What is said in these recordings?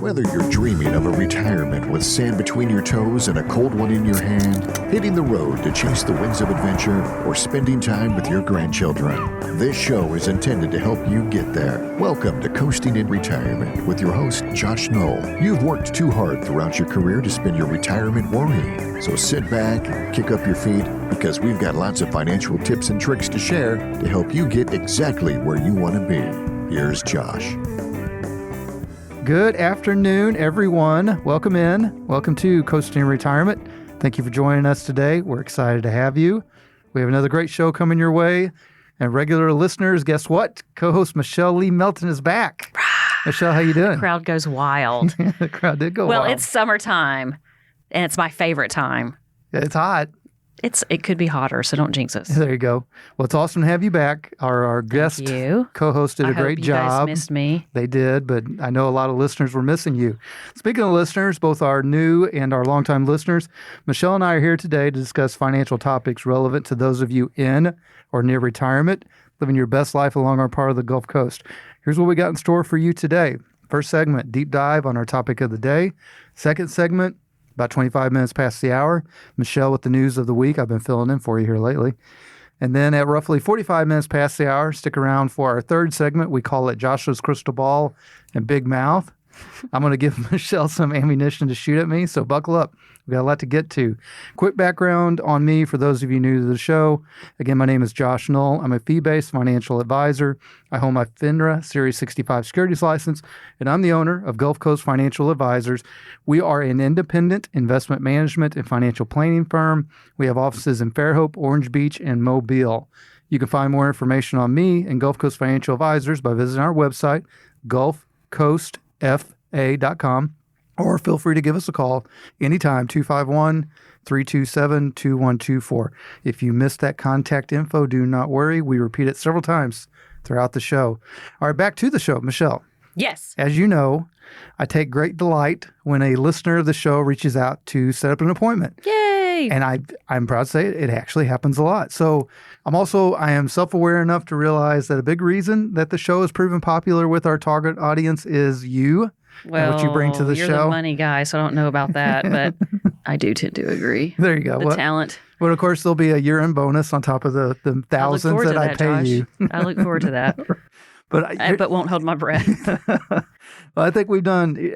Whether you're dreaming of a retirement with sand between your toes and a cold one in your hand, hitting the road to chase the winds of adventure, or spending time with your grandchildren, this show is intended to help you get there. Welcome to Coasting in Retirement with your host, Josh Knoll. You've worked too hard throughout your career to spend your retirement worrying. So sit back, kick up your feet, because we've got lots of financial tips and tricks to share to help you get exactly where you want to be. Here's Josh. Good afternoon, everyone. Welcome in. Welcome to Coasting in Retirement. Thank you for joining us today. We're excited to have you. We have another great show coming your way. And regular listeners, guess what? Co-host Michelle Lee Melton is back. Michelle, how you doing? The crowd goes wild. The crowd did go wild. Well, it's summertime, and it's my favorite time. It's hot. It could be hotter, so don't jinx us. There you go. Well, it's awesome to have you back. Our guest co-host did a great job. I hope you guys missed me. They did, but I know a lot of listeners were missing you. Speaking of listeners, both our new and our longtime listeners, Michelle and I are here today to discuss financial topics relevant to those of you in or near retirement, living your best life along our part of the Gulf Coast. Here's what we got in store for you today. First segment, deep dive on our topic of the day. Second segment, about 25 minutes past the hour, Michelle with the news of the week. I've been filling in for you here lately. And then at roughly 45 minutes past the hour, stick around for our third segment. We call it Joshua's Crystal Ball and Big Mouth. I'm going to give Michelle some ammunition to shoot at me, so buckle up. We've got a lot to get to. Quick background on me for those of you new to the show. Again, my name is Josh Knoll. I'm a fee-based financial advisor. I hold my FINRA Series 65 securities license, and I'm the owner of Gulf Coast Financial Advisors. We are an independent investment management and financial planning firm. We have offices in Fairhope, Orange Beach, and Mobile. You can find more information on me and Gulf Coast Financial Advisors by visiting our website, gulfcoastfa.com. Or feel free to give us a call anytime, 251-327-2124. If you missed that contact info, do not worry. We repeat it several times throughout the show. All right, back to the show. Michelle. Yes. As you know, I take great delight when a listener of the show reaches out to set up an appointment. Yay! And I'm proud to say it actually happens a lot. So I am self-aware enough to realize that a big reason that the show has proven popular with our target audience is you. Well, what you bring to the you're show. The money guy, so I don't know about that, but I do tend to agree. There you go. The talent. But of course, there'll be a year-end bonus on top of the thousands that I pay Josh. you. I look forward to that. But won't hold my breath. Well, I think we've done,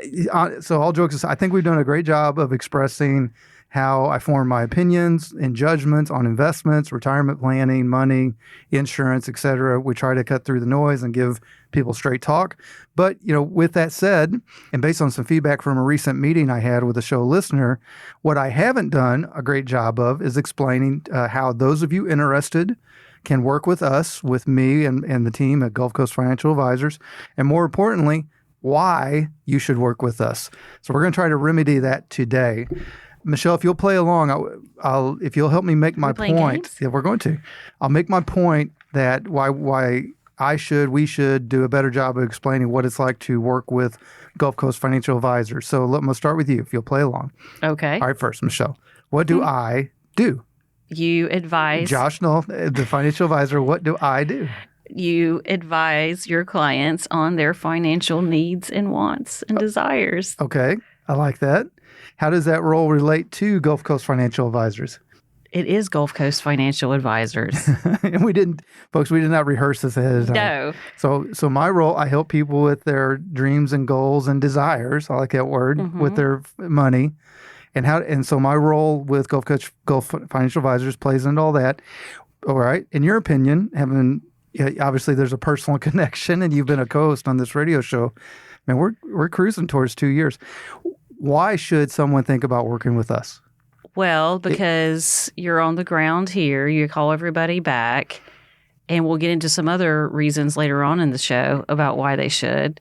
so all jokes aside, I think we've done a great job of expressing how I form my opinions and judgments on investments, retirement planning, money, insurance, et cetera. We try to cut through the noise and give people straight talk. But, with that said, and based on some feedback from a recent meeting I had with a show listener, what I haven't done a great job of is explaining how those of you interested can work with us, with me and the team at Gulf Coast Financial Advisors, and more importantly, why you should work with us. So we're going to try to remedy that today. Michelle, if you'll play along, if you'll help me make my point. Games? Yeah, we're going to. I'll make my point that why we should do a better job of explaining what it's like to work with Gulf Coast Financial Advisors. So I'm going to start with you, if you'll play along. Okay. All right, first, Michelle, what do I do? You advise. Josh Knoll, the financial advisor, what do I do? You advise your clients on their financial needs and wants and desires. Okay, I like that. How does that role relate to Gulf Coast Financial Advisors? It is Gulf Coast Financial Advisors. And we did not rehearse this ahead of time. No. So my role, I help people with their dreams and goals and desires. I like that word, with their money. And so my role with Gulf Financial Advisors plays into all that. All right. In your opinion, obviously there's a personal connection, and you've been a co-host on this radio show. Man, we're cruising towards 2 years. Why should someone think about working with us? Well, because you're on the ground here, you call everybody back, and we'll get into some other reasons later on in the show about why they should,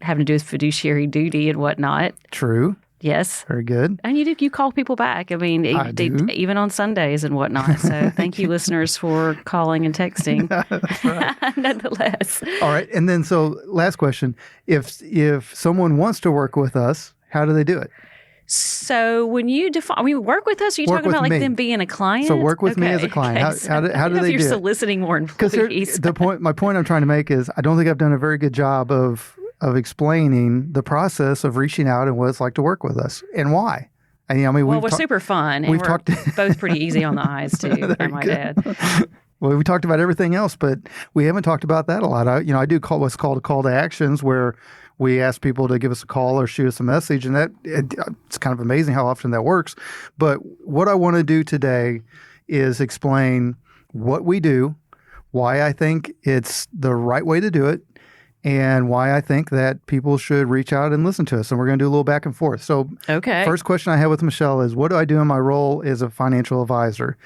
having to do with fiduciary duty and whatnot. True. Yes. Very good. And you call people back. I mean, even on Sundays and whatnot. So thank you, listeners, for calling and texting. That's right. Nonetheless. All right. And then, so last question. If someone wants to work with us, how do they do it? So when you work with us, are you talking about them being a client? So work with me as a client. Okay. How do they do it? You're soliciting more employees. Because my point I'm trying to make is I don't think I've done a very good job of of explaining the process of reaching out and what it's like to work with us and why. Well, we're super fun, and we're both pretty easy on the eyes, too, I might add. Well, we talked about everything else, but we haven't talked about that a lot. I do what's called a call to actions, where we ask people to give us a call or shoot us a message, and it's kind of amazing how often that works. But what I want to do today is explain what we do, why I think it's the right way to do it, and why I think that people should reach out and listen to us. And we're going to do a little back and forth. So first question I have with Michelle is, what do I do in my role as a financial advisor?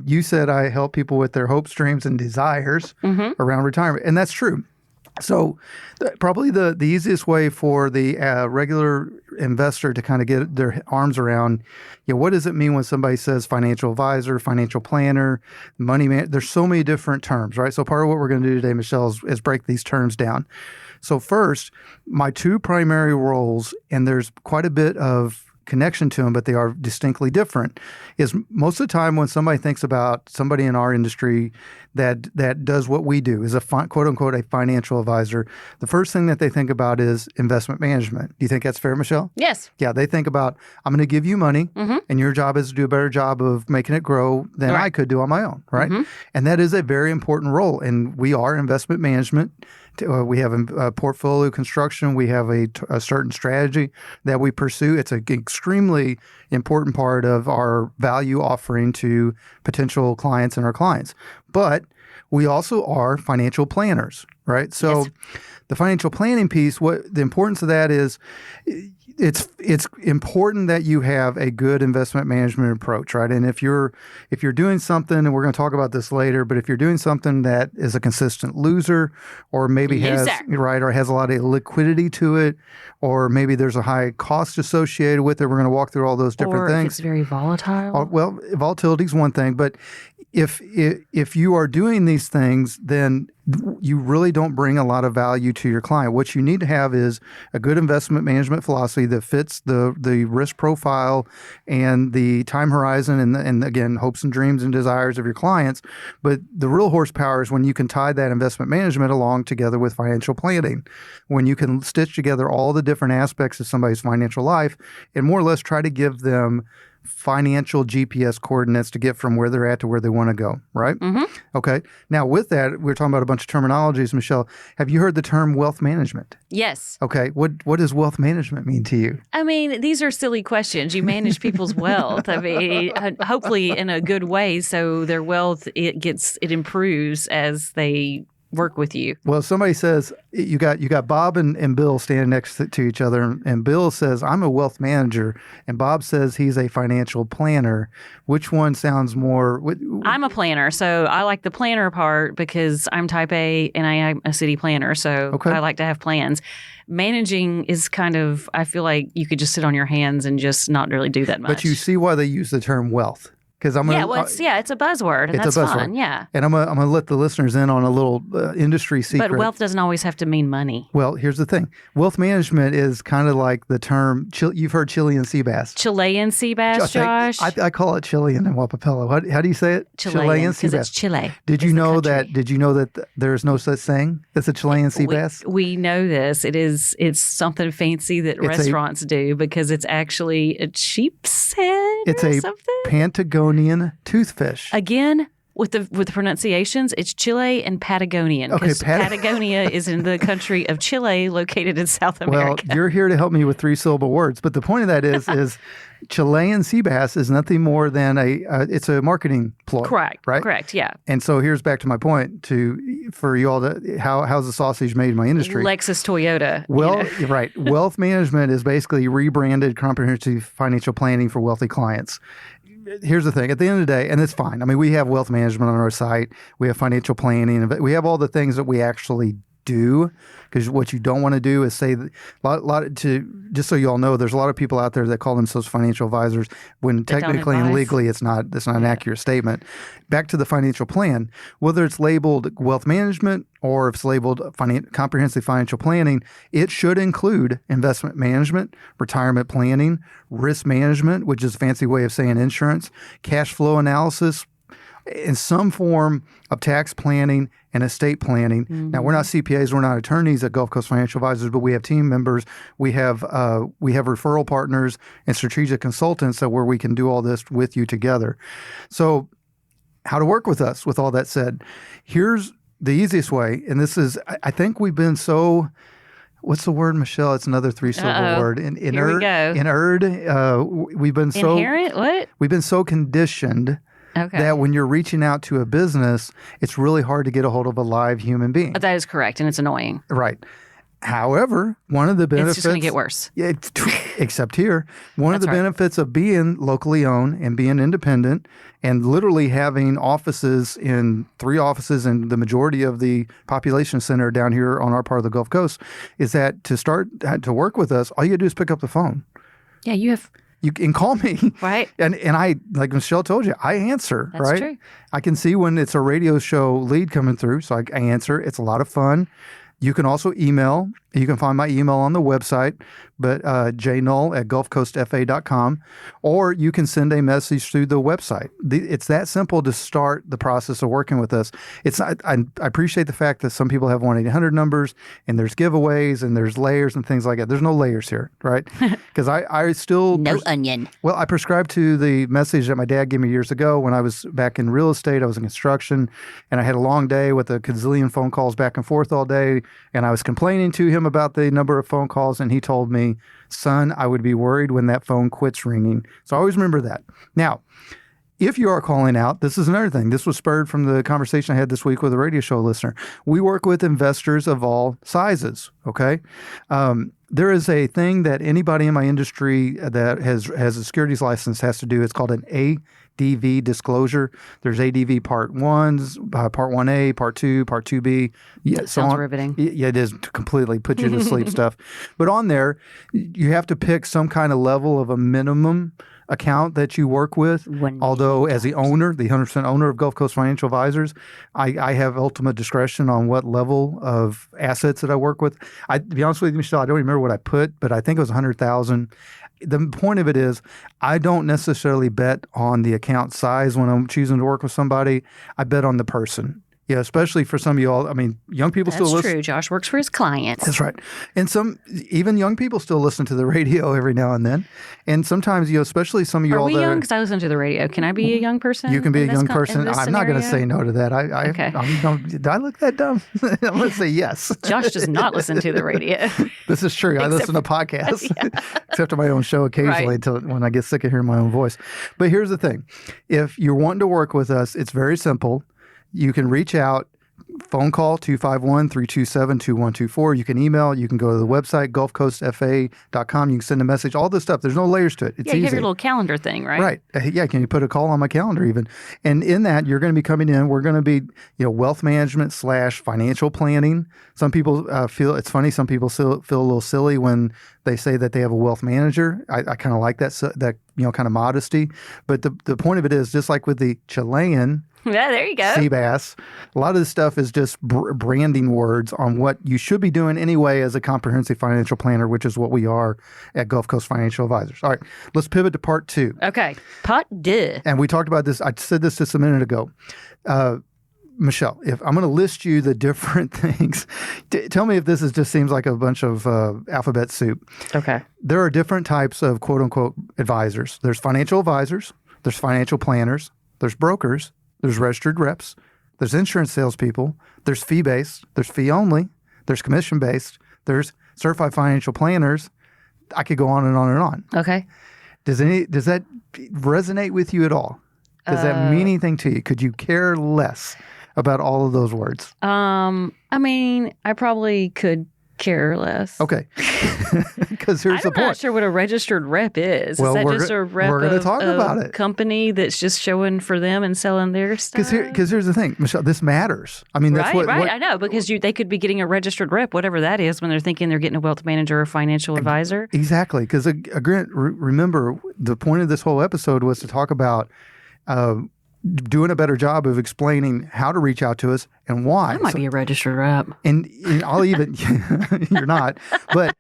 You said I help people with their hopes, dreams, and desires around retirement. And that's true. So probably the easiest way for the regular investor to kind of get their arms around, what does it mean when somebody says financial advisor, financial planner, money man? There's so many different terms, right? So part of what we're going to do today, Michelle, is break these terms down. So first, my two primary roles, and there's quite a bit of connection to them, but they are distinctly different, is most of the time when somebody thinks about somebody in our industry that does what we do, is a quote unquote a financial advisor, the first thing that they think about is investment management. Do you think that's fair, Michelle? Yes. Yeah, they think about, I'm going to give you money, and your job is to do a better job of making it grow than I could do on my own, right? And that is a very important role, and we are investment management. We have a portfolio construction. We have a certain strategy that we pursue. It's an extremely important part of our value offering to potential clients and our clients. But we also are financial planners, right? So the financial planning piece, what the importance of that is, it's important that you have a good investment management approach, right? And if you're doing something, and we're going to talk about this later, but if you're doing something that is a consistent loser, or maybe has a lot of liquidity to it, or maybe there's a high cost associated with it, we're going to walk through all those different things. Or if it's very volatile. Well, volatility is one thing, but if you are doing these things, then you really don't bring a lot of value to your client. What you need to have is a good investment management philosophy that fits the risk profile and the time horizon and again, hopes and dreams and desires of your clients. But the real horsepower is when you can tie that investment management along together with financial planning, when you can stitch together all the different aspects of somebody's financial life and more or less try to give them financial GPS coordinates to get from where they're at to where they want to go, right? Okay. Now, with that, we're talking about a bunch of terminologies. Michelle, have you heard the term wealth management? Yes. Okay. What does wealth management mean to you? I mean, these are silly questions. You manage people's wealth. I mean, hopefully in a good way, so their wealth it improves as they work with you. Well, somebody says you got Bob and Bill standing next to each other, and Bill says, I'm a wealth manager, and Bob says he's a financial planner. Which one sounds more? I'm a planner, so I like the planner part because I'm type A and I am a city planner, so I like to have plans. Managing is kind of, I feel like you could just sit on your hands and just not really do that much. But you see why they use the term wealth. It's a buzzword, and that's fun. Yeah, and I'm gonna let the listeners in on a little industry secret. But wealth doesn't always have to mean money. Well, here's the thing: wealth management is kind of like the term. You've heard Chilean sea bass. Chilean sea bass, Josh. I call it Chilean in Wapapello. How do you say it? Chilean sea bass. It's Chile. Did you know that there's no such thing as a Chilean sea bass? We know this. It's something fancy that restaurants do because it's actually a sheep's head. It's or a something? Patagonian toothfish. Again, with the pronunciations, it's Chile and Patagonian. Because Patagonia is in the country of Chile, located in South America. Well, you're here to help me with 3-syllable words, but the point of that is Chilean sea bass is nothing more than it's a marketing ploy. Correct. Right? Correct. Yeah. And so here's back to my point for you all how's the sausage made in my industry? Lexus Toyota. Well, right. Wealth management is basically rebranded comprehensive financial planning for wealthy clients. Here's the thing. At the end of the day, and it's fine. I mean, we have wealth management on our site. We have financial planning. We have all the things that we actually do, because what you don't want to do is say just so you all know, there's a lot of people out there that call themselves financial advisors when technically and legally it's not an accurate statement. Back to the financial plan, whether it's labeled wealth management or if it's labeled comprehensive financial planning, it should include investment management, retirement planning, risk management, which is a fancy way of saying insurance, cash flow analysis, in some form of tax planning and estate planning. Now, we're not CPAs, we're not attorneys at Gulf Coast Financial Advisors, but we have team members. We have referral partners and strategic consultants where we can do all this with you together. So how to work with us, with all that said, here's the easiest way. And this is, I think we've been so, what's the word, Michelle? It's another three-syllable word. Here we go. We've been so... Inherent? What? We've been so conditioned that when you're reaching out to a business, it's really hard to get a hold of a live human being. That is correct, and it's annoying. Right. However, one of the benefits... It's just going to get worse. Except here. One of the benefits of being locally owned and being independent and literally having three offices in the majority of the population center down here on our part of the Gulf Coast is that to start to work with us, all you got to do is pick up the phone. Yeah, you can call me. Right. And I, like Michelle told you, I answer. That's right? True. I can see when it's a radio show lead coming through, so I answer. It's a lot of fun. You can also email. You can find my email on the website, but jnull@gulfcoastfa.com, or you can send a message through the website. It's that simple to start the process of working with us. I appreciate the fact that some people have 1-800 numbers, and there's giveaways, and there's layers and things like that. There's no layers here, right? Because I still... onion. Well, I prescribe to the message that my dad gave me years ago when I was back in real estate. I was in construction, and I had a long day with a gazillion phone calls back and forth all day, and I was complaining to him about the number of phone calls, and he told me, son, I would be worried when that phone quits ringing. So I always remember that. Now, if you are calling out, this is another thing. This was spurred from the conversation I had this week with a radio show listener. We work with investors of all sizes, okay? There is a thing that anybody in my industry that has a securities license has to do. It's called an ADV disclosure. There's ADV Part 1s, Part 1A, Part 2, Part 2B. Yeah, sounds riveting. Yeah, it is to completely put you to sleep stuff. But on there, you have to pick some kind of level of a minimum account that you work with. Although as the owner, the 100% owner of Gulf Coast Financial Advisors, I have ultimate discretion on what level of assets that I work with. To be honest with you, Michelle, I don't remember what I put, but I think it was $100,000. The point of it is I don't necessarily bet on the account size when I'm choosing to work with somebody. I bet on the person. Yeah, especially for some of you all. I mean, young people still listen. That's true. Josh works for his clients. That's right. And even young people still listen to the radio every now and then. And sometimes, especially some of you all that are... Are we young? Because I listen to the radio. Can I be a young person? You can be a young person. I'm not going to say no to that. Okay. Did I look that dumb? I'm going to say yes. Josh does not listen to the radio. This is true. I listen to podcasts, except to my own show occasionally when I get sick of hearing my own voice. But here's the thing. If you're wanting to work with us, it's very simple. You can reach out, phone call 251-327-2124. You can email. You can go to the website, gulfcoastfa.com. You can send a message, all this stuff. There's no layers to it. It's easy. You have your little calendar thing, right? Right. Yeah, can you put a call on my calendar even? And in that, you're going to be coming in. We're going to be wealth management / financial planning. Some people feel, it's funny, some people feel a little silly when they say that they have a wealth manager. I kind of like that kind of modesty. But the point of it is, just like with the Chilean... Yeah, there you go. Sea bass. A lot of this stuff is just branding words on what you should be doing anyway as a comprehensive financial planner, which is what we are at Gulf Coast Financial Advisors. All right, let's pivot to part 2. Okay, part 2. And we talked about this. I said this just a minute ago. Michelle, if I'm going to list you the different things, tell me if this just seems like a bunch of alphabet soup. Okay. There are different types of quote-unquote advisors. There's financial advisors. There's financial planners. There's brokers. There's registered reps, there's insurance salespeople, there's fee-based, there's fee-only, there's commission-based, there's certified financial planners. I could go on and on and on. Okay. Does that resonate with you at all? Does that mean anything to you? Could you care less about all of those words? I mean, I probably could care less. Okay. Because here's the point. I'm not sure what a registered rep is. Well, is that just a rep we're going to talk about it. Company that's just showing for them and selling their stuff? Because here's the thing, Michelle, this matters. I mean, that's right. I know, because they could be getting a registered rep, whatever that is, when they're thinking they're getting a wealth manager or financial advisor. Exactly. Because remember, the point of this whole episode was to talk about doing a better job of explaining how to reach out to us and why. I might be a registered rep. And I'll even, you're not, but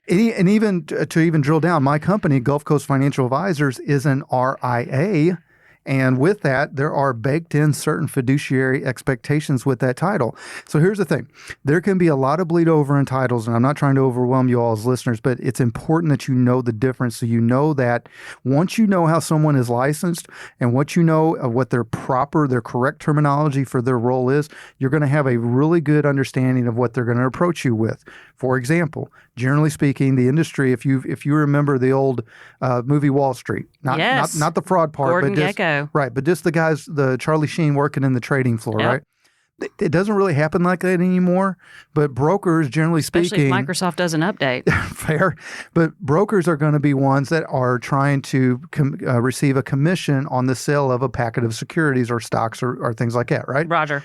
even to drill down, my company, Gulf Coast Financial Advisors, is an RIA, And with that, there are baked in certain fiduciary expectations with that title. So here's the thing. There can be a lot of bleed over in titles, and I'm not trying to overwhelm you all as listeners, but it's important that you know the difference. So you know that once you know how someone is licensed and what you know of what their correct terminology for their role is, you're going to have a really good understanding of what they're going to approach you with. For example, generally speaking, the industry, if you remember the old movie Wall Street, not the fraud part, Gordon but just Gekko. right, but just the guys, the Charlie Sheen working in the trading floor, Yep. right? It doesn't really happen like that anymore. But brokers, generally Especially speaking, if Microsoft does an update. fair. But brokers are going to be ones that are trying to receive a commission on the sale of a packet of securities or stocks or things like that, right? Roger.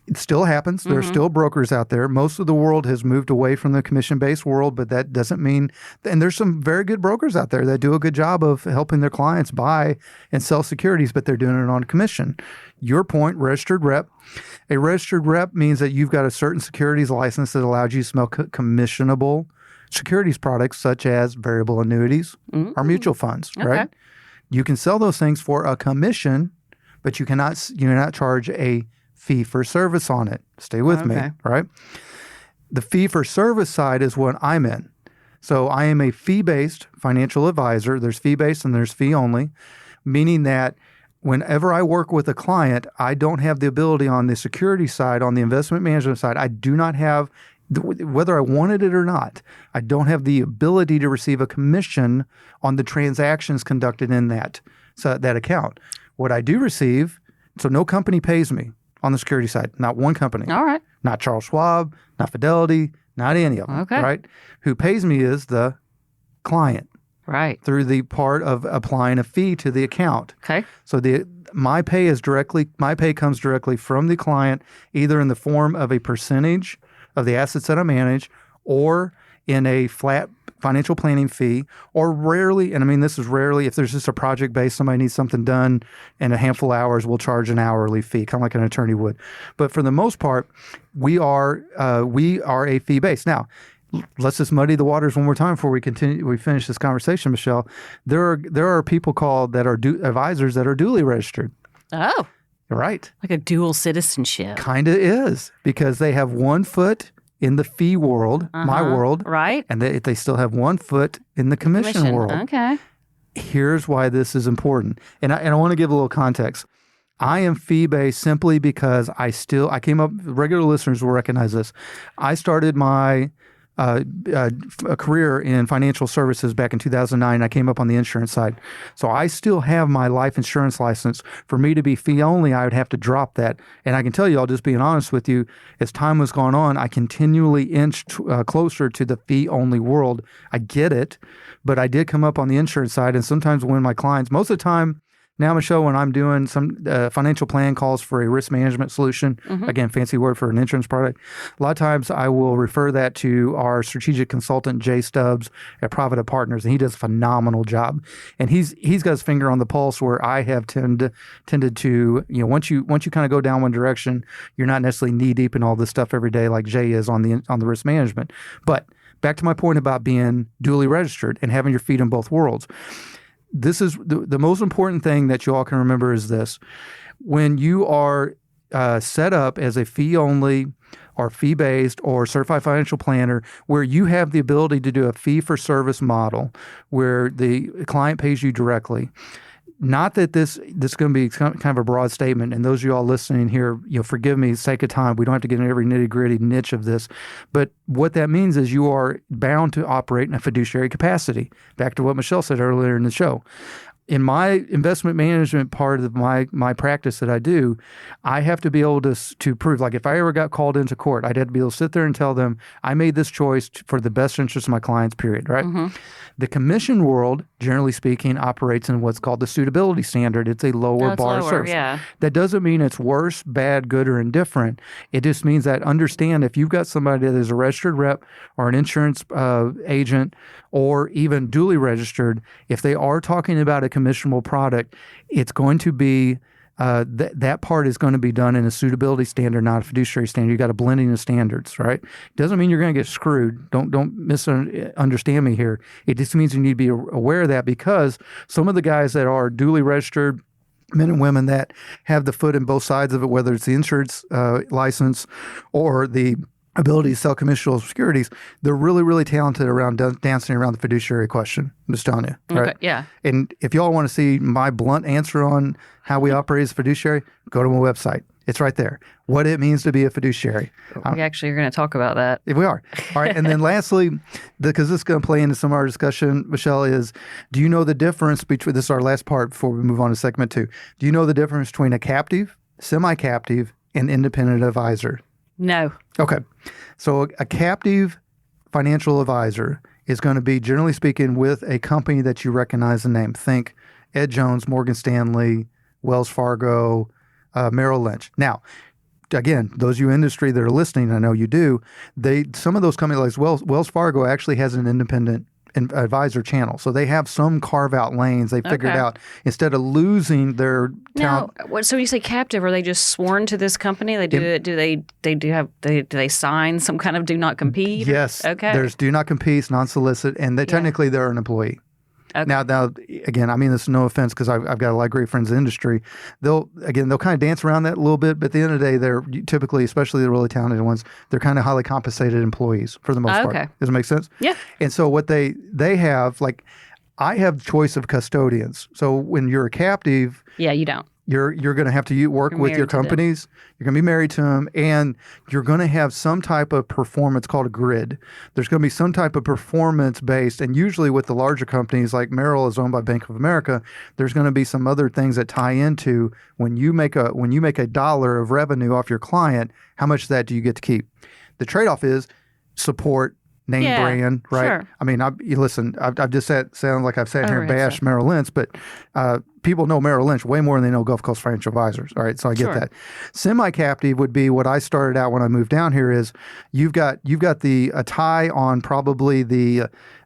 It still happens. There are still brokers out there. Most of the world has moved away from the commission-based world, but that doesn't mean – and there's some very good brokers out there that do a good job of helping their clients buy and sell securities, but they're doing it on commission. Your point, registered rep. A registered rep means that you've got a certain securities license that allows you to sell commissionable securities products such as variable annuities or mutual funds, right? You can sell those things for a commission, but you cannot charge a fee for service on it. Stay with me, right? The fee for service side is what I'm in. So I am a fee-based financial advisor. There's fee-based and there's fee only, meaning that whenever I work with a client, I don't have the ability on the security side, on the investment management side, I do not have, whether I wanted it or not, I don't have the ability to receive a commission on the transactions conducted in that account. What I do receive, so no company pays me on the security side, not one company. All right. Not Charles Schwab, not Fidelity, not any of them, Okay. right? Who pays me is the client. Right. Through the part of applying a fee to the account. Okay. So my pay comes directly from the client, either in the form of a percentage of the assets that I manage or in a flat financial planning fee, or rarely, and I mean this is rarely, if there's just a project based, somebody needs something done in a handful of hours, we'll charge an hourly fee, kind of like an attorney would. But for the most part, we are a fee based. Now, let's just muddy the waters one more time before we finish this conversation, Michelle. There are people that are advisors that are duly registered. Oh. Right. Like a dual citizenship. Kind of is, because they have one foot in the fee world, my world, right? And they still have one foot in the commission world. Okay. Here's why this is important. And I want to give a little context. I am fee-based simply because I came up, regular listeners will recognize this. I started my a career in financial services back in 2009. I came up on the insurance side. So I still have my life insurance license. For me to be fee only, I would have to drop that. And I can tell you, I'll just being honest with you, as time has gone on, I continually inched closer to the fee only world. I get it, but I did come up on the insurance side. And sometimes when my clients, most of the time, now, Michelle, when I'm doing some financial plan calls for a risk management solution, again, fancy word for an insurance product, a lot of times I will refer that to our strategic consultant, Jay Stubbs at Provident Partners, and he does a phenomenal job. And he's got his finger on the pulse where I have tended to, once you kind of go down one direction, you're not necessarily knee deep in all this stuff every day like Jay is on the risk management. But back to my point about being duly registered and having your feet in both worlds. This is the most important thing that you all can remember is this. When you are set up as a fee-only or fee-based or certified financial planner where you have the ability to do a fee-for-service model where the client pays you directly, not that this is going to be kind of a broad statement, and those of you all listening here, forgive me, sake of time, we don't have to get into every nitty-gritty niche of this, but what that means is you are bound to operate in a fiduciary capacity. Back to what Michelle said earlier in the show. In my investment management part of my practice that I do, I have to be able to prove, like if I ever got called into court, I'd have to be able to sit there and tell them I made this choice for the best interest of my clients, period, right? The commission world, generally speaking, operates in what's called the suitability standard. It's a lower bar of service. Yeah. That doesn't mean it's worse, bad, good, or indifferent. It just means that understand if you've got somebody that is a registered rep or an insurance agent or even duly registered, if they are talking about a commissionable product, it's going to be that part is going to be done in a suitability standard, not a fiduciary standard. You got a blending of standards, right? Doesn't mean you're going to get screwed. Don't misunderstand me here. It just means you need to be aware of that because some of the guys that are duly registered men and women that have the foot in both sides of it, whether it's the insurance license or the ability to sell commissionable securities. They're really, really talented around dancing around the fiduciary question. I'm just telling you. Right? Okay, yeah. And if y'all want to see my blunt answer on how we operate as a fiduciary, go to my website. It's right there. What it means to be a fiduciary. We actually are going to talk about that. If we are. All right. And then lastly, because this is going to play into some of our discussion, Michelle, is do you know the difference between, this is our last part before we move on to segment 2. Do you know the difference between a captive, semi-captive, and independent advisor? No. Okay. So a captive financial advisor is going to be, generally speaking, with a company that you recognize the name. Think Ed Jones, Morgan Stanley, Wells Fargo, Merrill Lynch. Now, again, those of you in industry that are listening, I know you do, some of those companies like Wells Fargo actually has an independent advisor channel. So they have some carve-out lanes. They figured out instead of losing their talent. Now, so when you say captive, are they just sworn to this company? They do do they sign some kind of do not compete? Yes. Okay. There's do not compete, non-solicit, and technically they're an employee. Okay. Now, again, I mean this is no offense because I've got a lot of great friends in the industry. They'll kind of dance around that a little bit, but at the end of the day, they're typically, especially the really talented ones, they're kind of highly compensated employees for the most part. Does it make sense? Yeah. And so what they have, like, I have choice of custodians. So when you're a captive, you don't. You're going to have to work with your companies. You're going to be married to them, and you're going to have some type of performance called a grid. There's going to be some type of performance based, and usually with the larger companies like Merrill is owned by Bank of America, there's going to be some other things that tie into when you make a dollar of revenue off your client, how much of that do you get to keep? The trade-off is support, name brand, right? Sure. I mean, I've just sound like I've sat here and bashed Merrill Lynch, but people know Merrill Lynch way more than they know Gulf Coast Financial Advisors. All right, so I get that. Semi-captive would be what I started out when I moved down here. Is you've got a tie on probably the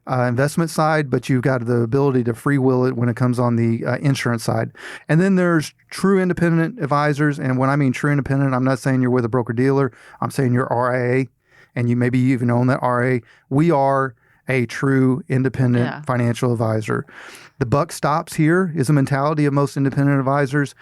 investment side, but you've got the ability to free will it when it comes on the insurance side. And then there's true independent advisors, and when I mean true independent, I'm not saying you're with a broker dealer. I'm saying you're RIA. And you maybe even own that RA. We are a true independent financial advisor. The buck stops here is the mentality of most independent advisors.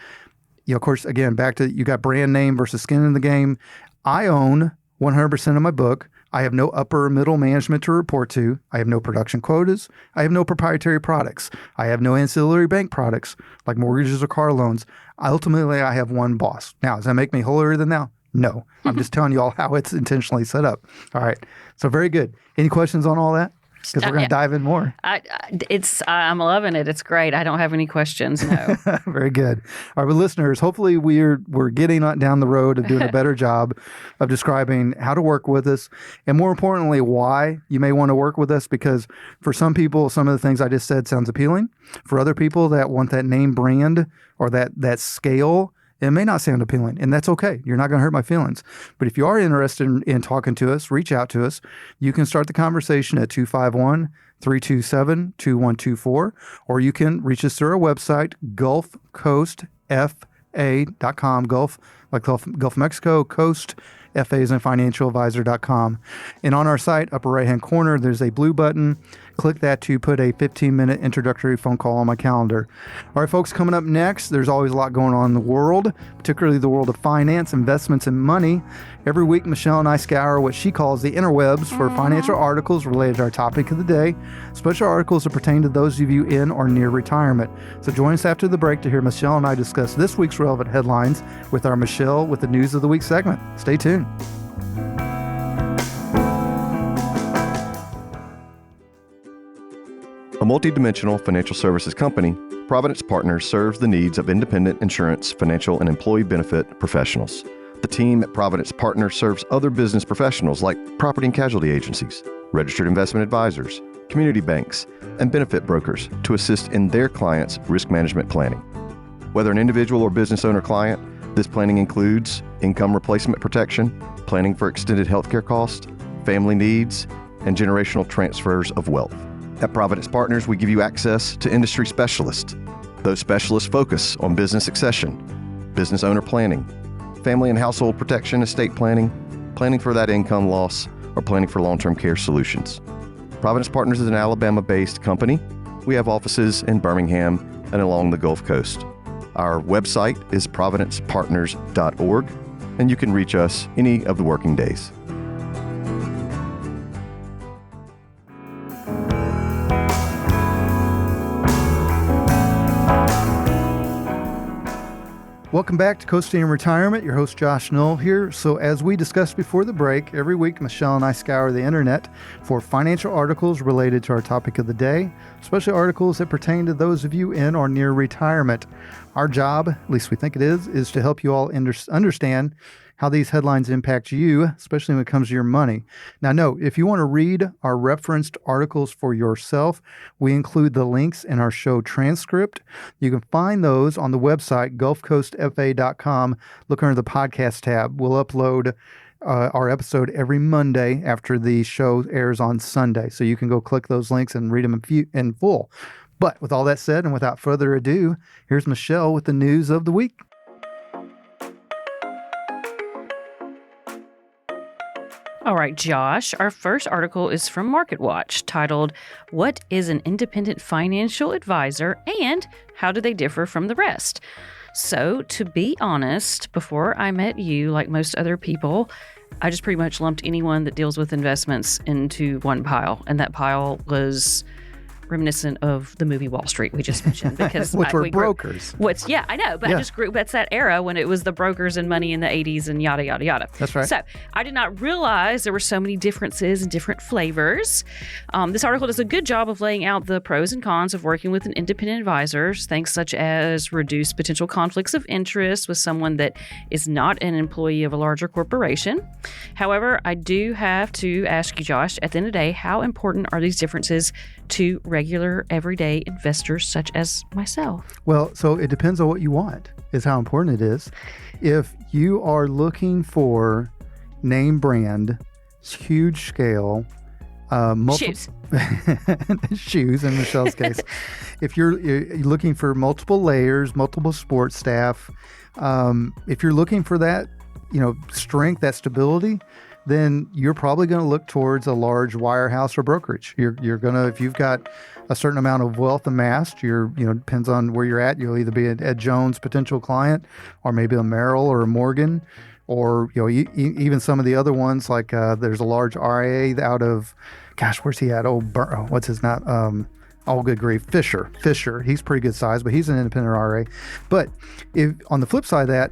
Of course, again, back to you got brand name versus skin in the game. I own 100% of my book. I have no upper or middle management to report to. I have no production quotas. I have no proprietary products. I have no ancillary bank products like mortgages or car loans. Ultimately, I have one boss. Now, does that make me holier than thou? No, I'm just telling you all how it's intentionally set up. All right. So very good. Any questions on all that? Because we're going to dive in more. I'm loving it. It's great. I don't have any questions. No. Very good. All right, well, listeners, hopefully we're getting down the road of doing a better job of describing how to work with us, and more importantly, why you may want to work with us. Because for some people, some of the things I just said sounds appealing. For other people that want that name brand or that scale, it may not sound appealing, and that's okay. You're not going to hurt my feelings. But if you are interested in talking to us, reach out to us. You can start the conversation at 251-327-2124, or you can reach us through our website, gulfcoastfa.com, Gulf, like Gulf of Mexico, Coast, FA is in financialadvisor.com. And on our site, upper right-hand corner, there's a blue button. Click that to put a 15-minute introductory phone call on my calendar. All right, folks, coming up next, there's always a lot going on in the world, particularly the world of finance, investments, and money. Every week, Michelle and I scour what she calls the interwebs for financial articles related to our topic of the day, special articles that pertain to those of you in or near retirement. So join us after the break to hear Michelle and I discuss this week's relevant headlines with our Michelle with the News of the Week segment. Stay tuned. A multidimensional financial services company, Providence Partners serves the needs of independent insurance, financial, and employee benefit professionals. The team at Providence Partners serves other business professionals like property and casualty agencies, registered investment advisors, community banks, and benefit brokers to assist in their clients' risk management planning. Whether an individual or business owner client, this planning includes income replacement protection, planning for extended healthcare costs, family needs, and generational transfers of wealth. At Providence Partners, we give you access to industry specialists. Those specialists focus on business succession, business owner planning, family and household protection, estate planning, planning for that income loss, or planning for long-term care solutions. Providence Partners is an Alabama-based company. We have offices in Birmingham and along the Gulf Coast. Our website is providencepartners.org, and you can reach us any of the working days. Welcome back to Coasting in Retirement. Your host, Josh Knoll here. So as we discussed before the break, every week Michelle and I scour the internet for financial articles related to our topic of the day, especially articles that pertain to those of you in or near retirement. Our job, at least we think it is to help you all understand how these headlines impact you, especially when it comes to your money. Now, note, if you want to read our referenced articles for yourself, we include the links in our show transcript. You can find those on the website, gulfcoastfa.com. Look under the podcast tab. We'll upload our episode every Monday after the show airs on Sunday. So you can go click those links and read them in full. But with all that said, and without further ado, here's Michelle with the news of the week. All right, Josh, our first article is from MarketWatch titled, "What is an Independent Financial Advisor and How Do They Differ from the Rest?" So, to be honest, before I met you, like most other people, I just pretty much lumped anyone that deals with investments into one pile. And that pile was reminiscent of the movie Wall Street we just mentioned, because which were brokers. I know, but Yeah. I just grew. That's that era when it was the brokers and money in the 80s and yada yada yada. That's right. So I did not realize there were so many differences and different flavors. This article does a good job of laying out the pros and cons of working with an independent advisor, things such as reduced potential conflicts of interest with someone that is not an employee of a larger corporation. However, I do have to ask you, Josh, at the end of the day, how important are these differences to regular, everyday investors such as myself? Well, so it depends on what you want, is how important it is. If you are looking for name brand, huge scale, Shoes. shoes in Michelle's case, if you're looking for multiple layers, multiple support staff, if you're looking for that, strength, that stability, then you're probably going to look towards a large wirehouse or brokerage. You're going to, if you've got a certain amount of wealth amassed, depends on where you're at. You'll either be an Ed Jones potential client, or maybe a Merrill or a Morgan, or even some of the other ones, like there's a large RIA out of, gosh, where's he at? What's his name? Oh, good grief, Fisher. He's pretty good size, but he's an independent RIA. But if on the flip side of that,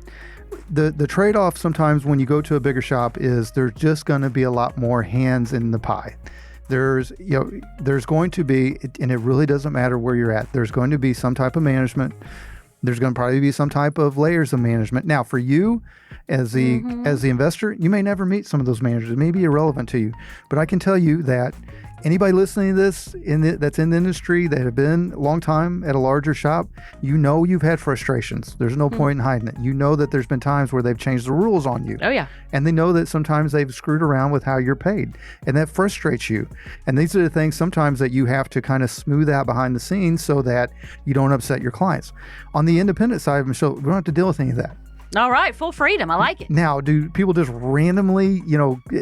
the trade-off sometimes when you go to a bigger shop is there's just going to be a lot more hands in the pie. There's going to be, and it really doesn't matter where you're at, there's going to be some type of management. There's going to probably be some type of layers of management. Now, for you as the investor, you may never meet some of those managers. It may be irrelevant to you. But I can tell you that anybody listening to this that's in the industry that have been a long time at a larger shop, you've had frustrations. There's no point in hiding it. You know that there's been times where they've changed the rules on you. Oh, yeah. And they know that sometimes they've screwed around with how you're paid. And that frustrates you. And these are the things sometimes that you have to kind of smooth out behind the scenes so that you don't upset your clients. On the independent side, Michelle, we don't have to deal with any of that. All right, full freedom. I like it. Now, do people just randomly,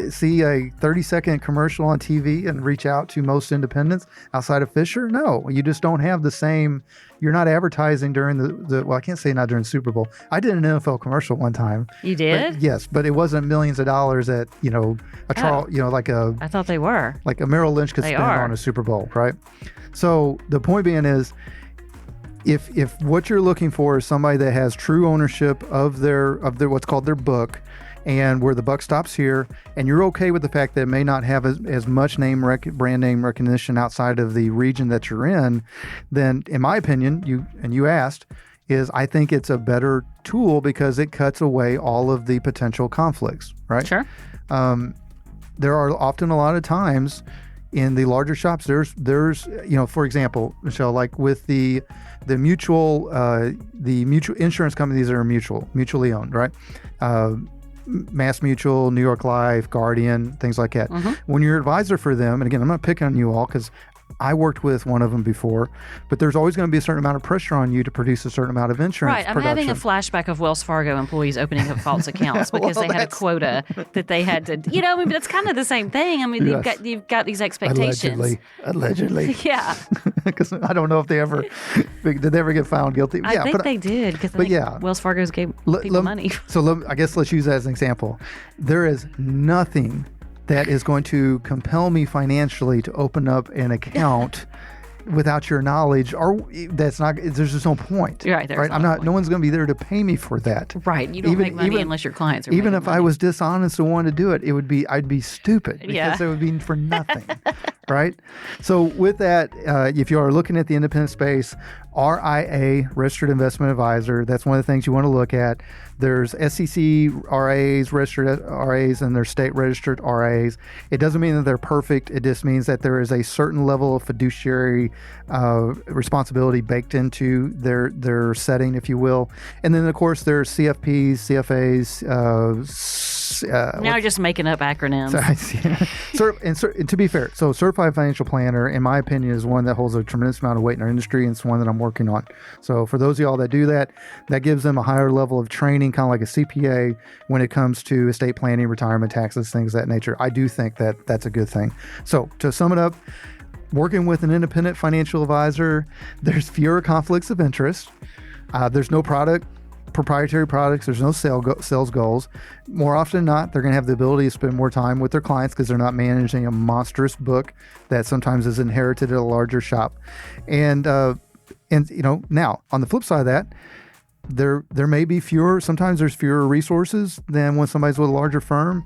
see a 30-second commercial on TV and reach out to most independents outside of Fisher? No, you just don't have the same. You're not advertising during well, I can't say not during Super Bowl. I did an NFL commercial one time. You did? Yes, but it wasn't millions of dollars at, I thought they were. like a Merrill Lynch could spend on a Super Bowl, right? So the point being is, if what you're looking for is somebody that has true ownership of their what's called their book, and where the buck stops here, and you're okay with the fact that it may not have as much brand name recognition outside of the region that you're in, then in my opinion, you asked, I think it's a better tool because it cuts away all of the potential conflicts, right? Sure. There are often a lot of times in the larger shops, there's for example, Michelle, like with the mutual insurance companies that are mutually owned, right? Mass Mutual, New York Life, Guardian, things like that. Mm-hmm. When you're advisor for them, and again, I'm not picking on you all because I worked with one of them before, but there's always going to be a certain amount of pressure on you to produce a certain amount of insurance Right. I'm production. having a flashback of Wells Fargo employees opening up false accounts because Well, they had a quota that they had to, I mean, but it's kind of the same thing. I mean, Yes. you've got these expectations. Allegedly. Yeah. Because I don't know if did they ever get found guilty? I think they did because Wells Fargo's gave people money. So I guess let's use that as an example. There is nothing that is going to compel me financially to open up an account without your knowledge, or there's just no point. Right. There's right. No one's going to be there to pay me for that. Right. You don't make money unless your clients are even making if money. I was dishonest and wanted to do it, I'd be stupid because Yeah. it would be for nothing. Right. So with that, if you are looking at the independent space, RIA, Registered Investment Advisor, that's one of the things you want to look at. There's SEC RIAs, registered RIAs, and there's state registered RIAs. It doesn't mean that they're perfect. It just means that there is a certain level of fiduciary responsibility baked into their setting, if you will. And then, of course, there's CFPs, CFAs. Now you're just making up acronyms. And to be fair, so Certified Financial Planner, in my opinion, is one that holds a tremendous amount of weight in our industry, and it's one that I'm working on. So for those of y'all that do that, that gives them a higher level of training, kind of like a CPA, when it comes to estate planning, retirement taxes, things of that nature. I do think that that's a good thing. So to sum it up, working with an independent financial advisor, there's fewer conflicts of interest. There's no proprietary products. There's no sales goals. More often than not, they're going to have the ability to spend more time with their clients because they're not managing a monstrous book that sometimes is inherited at a larger shop. And now on the flip side of that, there may be sometimes there's fewer resources than when somebody's with a larger firm,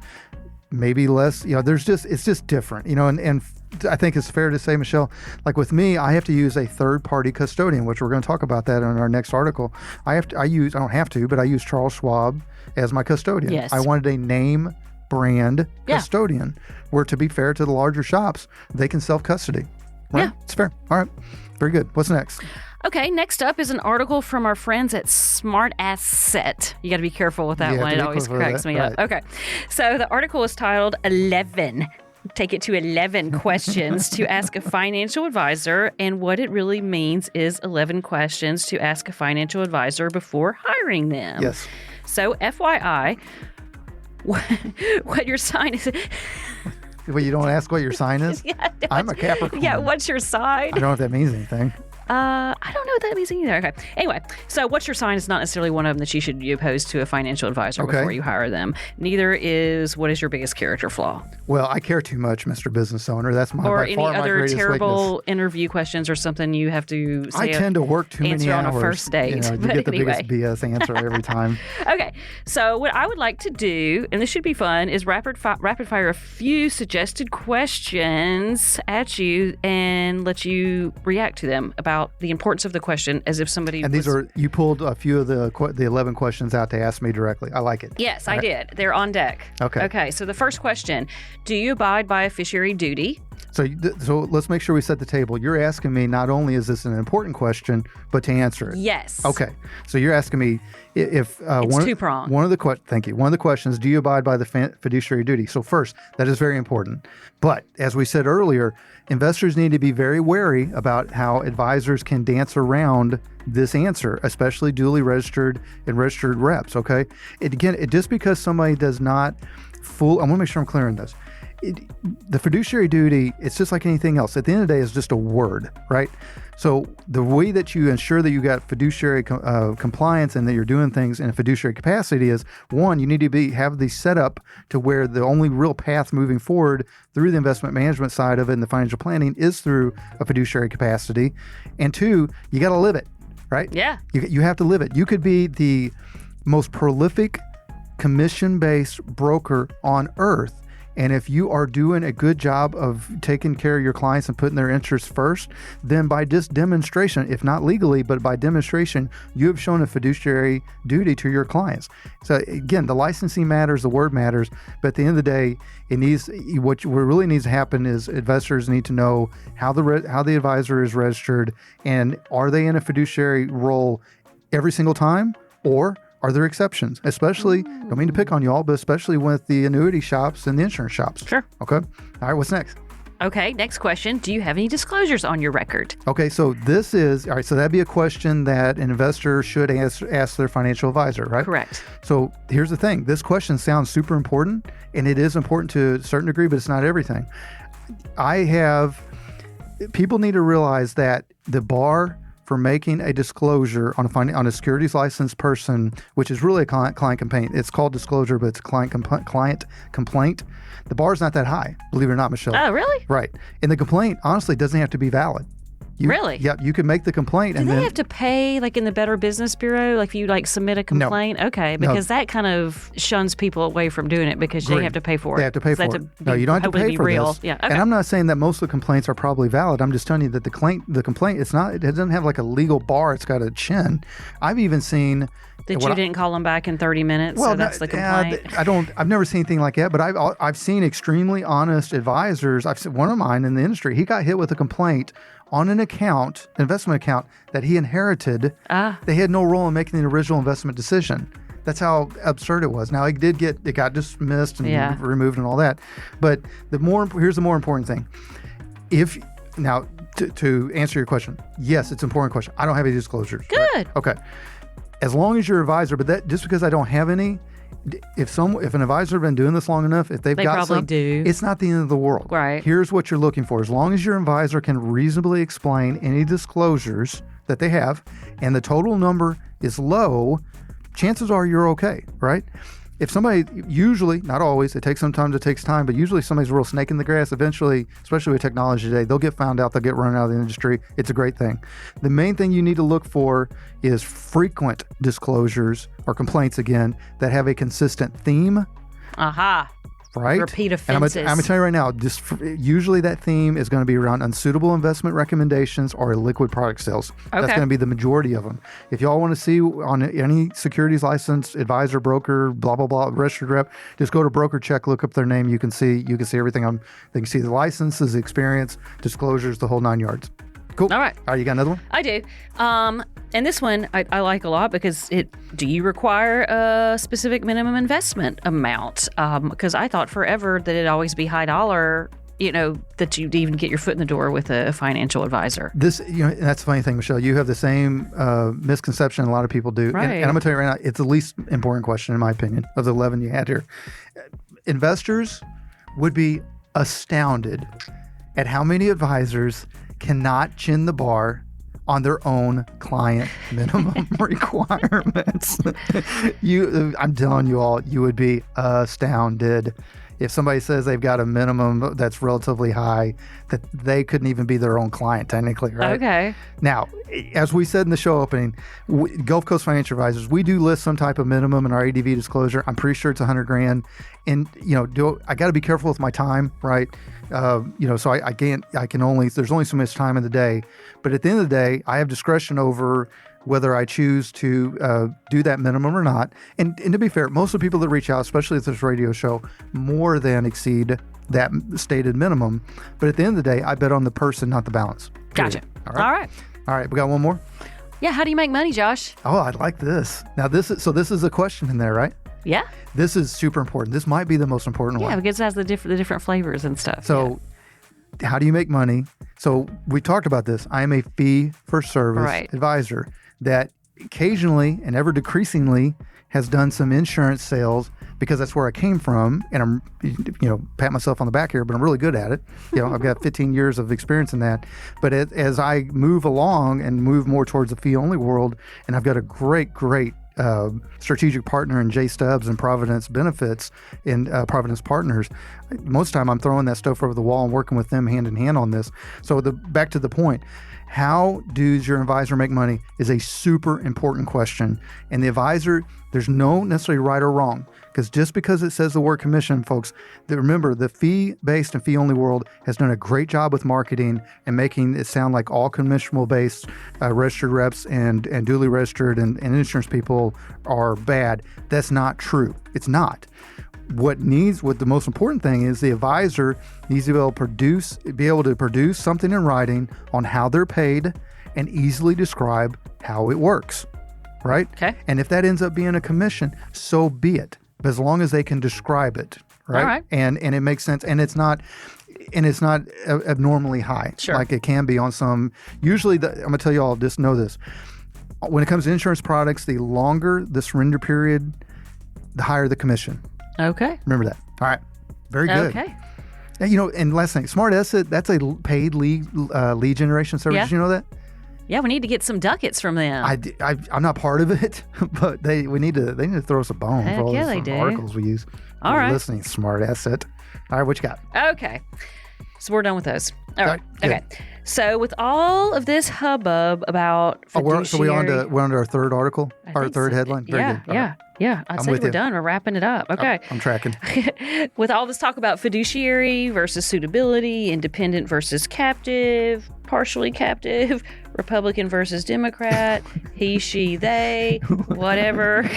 maybe less, it's just different, and I think it's fair to say, Michelle, like with me, I have to use a third-party custodian, which we're going to talk about that in our next article. I don't have to, but I use Charles Schwab as my custodian. Yes. I wanted a name brand custodian, where, to be fair to the larger shops, they can self-custody. Right? Yeah. It's fair. All right. Very good. What's next? Okay, next up is an article from our friends at Smart Asset. You got to be careful with that one. It always cracks me up. Okay, so the article is titled 11. Take it to 11 questions to ask a financial advisor. And what it really means is 11 questions to ask a financial advisor before hiring them. Yes. So FYI, what your sign is. Well, you don't ask what your sign is? Yeah, I'm a Capricorn. Yeah, what's your sign? I don't know if that means anything. I don't know what that means either. Okay. Anyway, so what's your sign is not necessarily one of them that you should oppose to a financial advisor before you hire them. Neither is what is your biggest character flaw. Well, I care too much, Mr. Business Owner. That's or by any far my other greatest terrible weakness. interview questions or something you have to say. I tend to work too many hours. On a first date. You But get the anyway. biggest BS answer every time. Okay, so what I would like to do, and this should be fun, is rapid fire a few suggested questions at you and let you react to them about the importance of the question, as if somebody. And you pulled a few of the 11 questions out to ask me directly. I like it. Yes, I did. They're on deck. Okay. So the first question: do you abide by a fiduciary duty? So let's make sure we set the table. You're asking me not only is this an important question, but to answer it. Yes. Okay. So you're asking me if it's two-pronged. Thank you. One of the questions: do you abide by the fiduciary duty? So first, that is very important. But as we said earlier, investors need to be very wary about how advisors can dance around this answer, especially duly registered and registered reps. Okay. Just because somebody does not I want to make sure I'm clear on this. The fiduciary duty, it's just like anything else. At the end of the day, it's just a word, right? So the way that you ensure that you got fiduciary compliance and that you're doing things in a fiduciary capacity is, one, you need to have these set up to where the only real path moving forward through the investment management side of it and the financial planning is through a fiduciary capacity. And two, you got to live it, right? Yeah. You have to live it. You could be the most prolific commission-based broker on earth, and if you are doing a good job of taking care of your clients and putting their interests first, then by just demonstration, if not legally, but by demonstration, you have shown a fiduciary duty to your clients. So again, the licensing matters, the word matters, but at the end of the day, what really needs to happen is investors need to know how the advisor is registered, and are they in a fiduciary role every single time, or are there exceptions? Especially, don't mean to pick on y'all, but especially with the annuity shops and the insurance shops. Sure. Okay. All right. What's next? Okay, next question. Do you have any disclosures on your record? Okay, so this is, all right, so that'd be a question that an investor should ask their financial advisor, right? Correct. So here's the thing. This question sounds super important, and it is important to a certain degree, but it's not everything. People need to realize that the bar for making a disclosure on a securities licensed person, which is really a client complaint. It's called disclosure, but it's a client complaint. The bar is not that high, believe it or not, Michelle. Oh, really? Right. And the complaint, honestly, doesn't have to be valid. Really? Yep. You can make the complaint. Do they have to pay, like in the Better Business Bureau, like if you like submit a complaint? No. Okay, because that kind of shuns people away from doing it because they have to pay for it. They have to pay for it. No, you don't have to pay for real. this. Yeah. Okay. And I'm not saying that most of the complaints are probably valid. I'm just telling you that the complaint, it doesn't have like a legal bar. It's got a chin. I've even seen that you didn't call them back in 30 minutes. Well, so that's the complaint. I've never seen anything like that, but I've seen extremely honest advisors. I've seen one of mine in the industry. He got hit with a complaint on an investment account that he inherited. They had no role in making the original investment decision. That's how absurd it was. Now, it got dismissed and removed and all that. But here's the more important thing. To answer your question, yes, it's an important question. I don't have any disclosures. Good. Right? Okay. As long as you're an advisor, but that just because I don't have any, if an advisor has been doing this long enough, if they got some, it's not the end of the world. Right. Here's what you're looking for. As long as your advisor can reasonably explain any disclosures that they have and the total number is low, chances are you're okay, right? If somebody, usually, not always, sometimes it takes time, but usually somebody's a real snake in the grass. Eventually, especially with technology today, they'll get found out, they'll get run out of the industry. It's a great thing. The main thing you need to look for is frequent disclosures or complaints, again, that have a consistent theme. Aha. Right? Repeat offenses. And I'm going to tell you right now, usually that theme is going to be around unsuitable investment recommendations or illiquid product sales. Okay. That's going to be the majority of them. If y'all want to see on any securities license, advisor, broker, blah, blah, blah, registered rep, just go to Broker Check, look up their name. You can see everything. They can see the licenses, the experience, disclosures, the whole 9 yards. Cool. All right. You got another one? I do. And this one I like a lot because do you require a specific minimum investment amount? Because I thought forever that it'd always be high dollar, that you'd even get your foot in the door with a financial advisor. That's the funny thing, Michelle. You have the same misconception a lot of people do. Right. And I'm going to tell you right now, it's the least important question, in my opinion, of the 11 you had here. Investors would be astounded at how many advisors cannot chin the bar on their own client minimum requirements. I'm telling you all, you would be astounded if somebody says they've got a minimum that's relatively high, that they couldn't even be their own client technically, right? Okay. Now, as we said in the show opening, Gulf Coast Financial Advisors, we do list some type of minimum in our ADV disclosure. I'm pretty sure it's $100,000. And, I got to be careful with my time, right? So I can only, there's only so much time in the day. But at the end of the day, I have discretion over whether I choose to do that minimum or not. And to be fair, most of the people that reach out, especially at this radio show, more than exceed that stated minimum. But at the end of the day, I bet on the person, not the balance. Gotcha. All right. We got one more? Yeah. How do you make money, Josh? Oh, I like this. Now, this is a question in there, right? Yeah. This is super important. This might be the most important one. Yeah, because it has the different flavors and stuff. So how do you make money? So we talked about this. I am a fee-for-service advisor that occasionally and ever decreasingly has done some insurance sales because that's where I came from. And I'm, pat myself on the back here, but I'm really good at it. I've got 15 years of experience in that. But as I move along and move more towards the fee-only world, and I've got a great strategic partner in Jay Stubbs and Providence Benefits and Providence Partners, most of the time I'm throwing that stuff over the wall and working with them hand in hand on this. So back to the point, how does your advisor make money is a super important question. And the advisor, there's no necessarily right or wrong, because just because it says the word commission, folks, remember the fee-based and fee-only world has done a great job with marketing and making it sound like all commissionable-based registered reps and duly registered and insurance people are bad. That's not true. It's not. What the most important thing is the advisor needs to be able to produce something in writing on how they're paid and easily describe how it works, right? Okay. And if that ends up being a commission, so be it. But as long as they can describe it, right? All right. And it makes sense. And it's not, and it's not abnormally high. Sure. Like it can be on some. Usually, I'm going to tell you all, just know this. When it comes to insurance products, the longer the surrender period, the higher the commission. Okay. Remember that. All right. Very good. Okay. And, and last thing, Smart Asset, that's a paid lead generation service. Yeah. Did you know that? Yeah, we need to get some ducats from them. I'm not part of it, but they need to throw us a bone Heck for all yeah, these they do. articles we use. All You're right. listening, Smart Asset. All right, what you got? Okay. So we're done with those. All right. good. Okay. So with all of this hubbub about We're on fiduciary- to our third article, I our think third so. headline. Very yeah, good. All yeah, right. yeah. I'd I'm say with we're you. done. We're wrapping it up. Okay. I'm tracking. With all this talk about fiduciary versus suitability, independent versus captive, partially captive, Republican versus Democrat, he, she, they, whatever.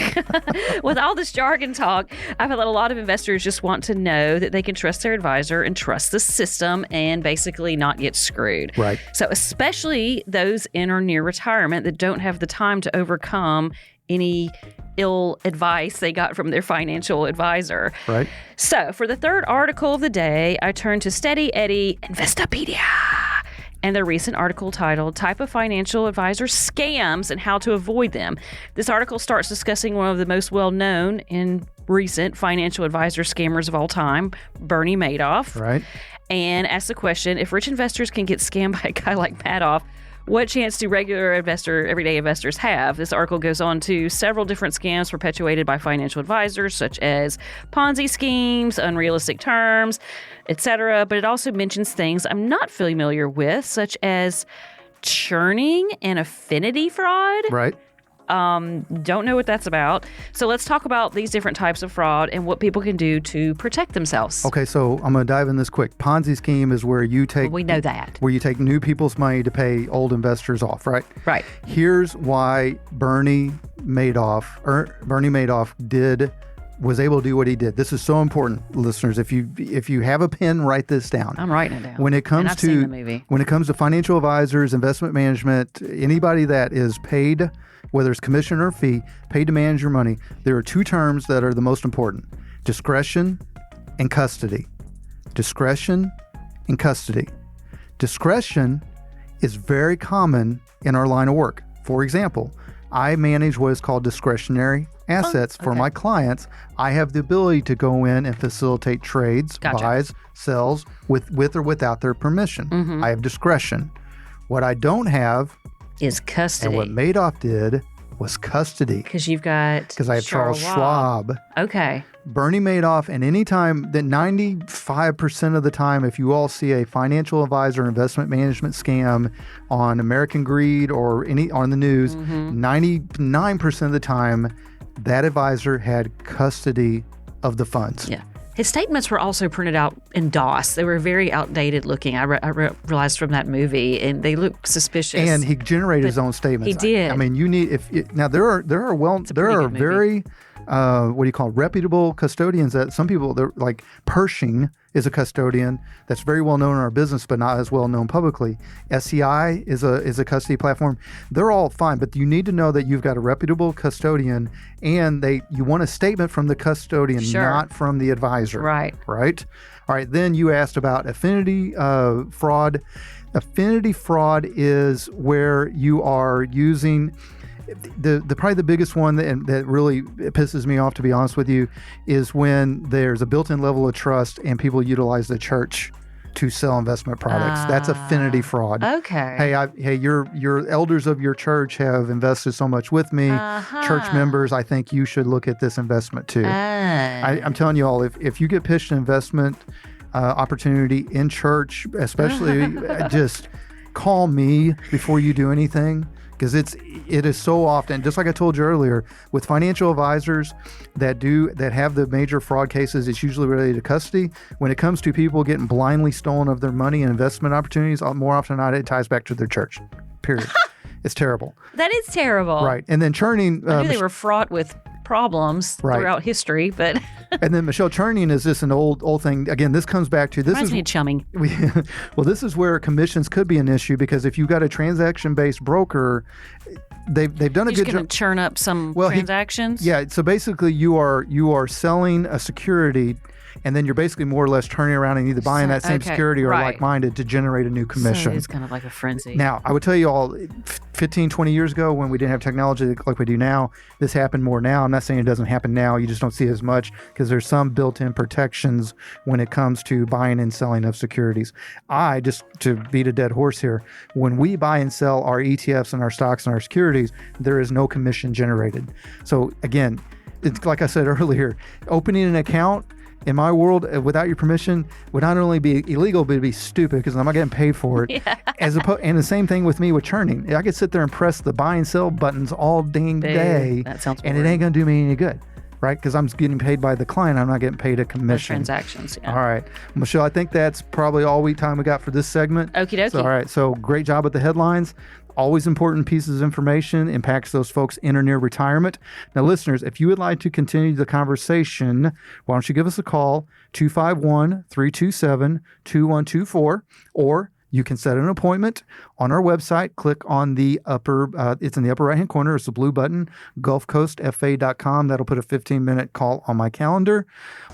With all this jargon talk, I feel that a lot of investors just want to know that they can trust their advisor and trust the system and basically not get screwed. Right. So especially those in or near retirement that don't have the time to overcome any ill advice they got from their financial advisor. Right. So for the third article of the day, I turn to Steady Eddie Investopedia and their recent article titled Type of Financial Advisor Scams and How to Avoid Them. This article starts discussing one of the most well-known and recent financial advisor scammers of all time, Bernie Madoff. Right. And asks the question, if rich investors can get scammed by a guy like Madoff, what chance do everyday investors have? This article goes on to several different scams perpetuated by financial advisors, such as Ponzi schemes, unrealistic terms, etc. But it also mentions things I'm not familiar with, such as churning and affinity fraud. Right. Don't know what that's about. So let's talk about these different types of fraud and what people can do to protect themselves. Okay, so I'm going to dive in this quick. Ponzi scheme is where you take We know that. where you take new people's money to pay old investors off, right? Right. Here's why Bernie Madoff was able to do what he did. This is so important, listeners. If you have a pen, write this down. I'm writing it down. When it comes and I've seen the movie. when it comes to financial advisors, investment management, anybody that is paid, whether it's commission or fee, paid to manage your money, there are two terms that are the most important: discretion and custody. Discretion and custody. Discretion is very common in our line of work. For example, I manage what is called discretionary assets for my clients. I have the ability to go in and facilitate trades, Gotcha. buys, sells with or without their permission. I have discretion. What I don't have, Is custody. and what Madoff did, was custody. Because you've got... Because I have Charles Schwab. Okay. Bernie Madoff, and anytime that 95% of the time, if you all see a financial advisor investment management scam on American Greed or on the news, 99% of the time, that advisor had custody of the funds. Yeah. His statements were also printed out in DOS. They were very outdated looking. I realized from that movie, and they look suspicious. And he generated his own statements. He did. I mean, you need now there are good movie. very what do you call reputable custodians that some people, they're like Pershing is a custodian that's very well known in our business, but not as well known publicly. SEI is a custody platform. They're all fine, but you need to know that you've got a reputable custodian, and you want a statement from the custodian, Sure. not from the advisor. Right. Right. All right. Then you asked about affinity fraud. Affinity fraud is where you are using probably the biggest one that really pisses me off, to be honest with you, is when there's a built-in level of trust and people utilize the church to sell investment products. That's affinity fraud. Okay. Hey, your elders of your church have invested so much with me. Church members, I think you should look at this investment too. I'm telling you all, if you get pitched an investment opportunity in church, especially, just call me before you do anything. Because it is so often, just like I told you earlier, with financial advisors that have the major fraud cases, it's usually related to custody. When it comes to people getting blindly stolen of their money and investment opportunities, more often than not, it ties back to their church. Period. It's terrible. That is terrible. Right. And then churning. I knew they were fraught with problems throughout history, but and then Michelle, churning is just an old thing. Again, this comes back to this reminds is me of chumming. Well, this is where commissions could be an issue, because if you've got a transaction-based broker, they've done a You're good just going job. to churn up some transactions. Yeah. So basically, you are selling a security And then you're basically more or less turning around and either buying that same security or right. like-minded to generate a new commission. So it's kind of like a frenzy. Now, I would tell you all, 15, 20 years ago when we didn't have technology like we do now, this happened more now. I'm not saying it doesn't happen now. You just don't see it as much because there's some built-in protections when it comes to buying and selling of securities. Just to beat a dead horse here, when we buy and sell our ETFs and our stocks and our securities, there is no commission generated. So again, it's like I said earlier, opening an account in my world without your permission would not only be illegal, but it'd be stupid because I'm not getting paid for it. Yeah. And the same thing with me with churning. I could sit there and press the buy and sell buttons all dang day, That sounds and boring. it ain't going to do me any good, right? Because I'm getting paid by the client. I'm not getting paid a The commission. transactions. Yeah. All right. Michelle, I think that's probably all time we got for this segment. Okie dokie. So, all right. So great job with the headlines. Always important pieces of information, impacts those folks in or near retirement. Now, listeners, if you would like to continue the conversation, why don't you give us a call, 251-327-2124, or you can set an appointment on our website. Click on the upper, it's in the upper right-hand corner. It's a blue button, gulfcoastfa.com. That'll put a 15-minute call on my calendar.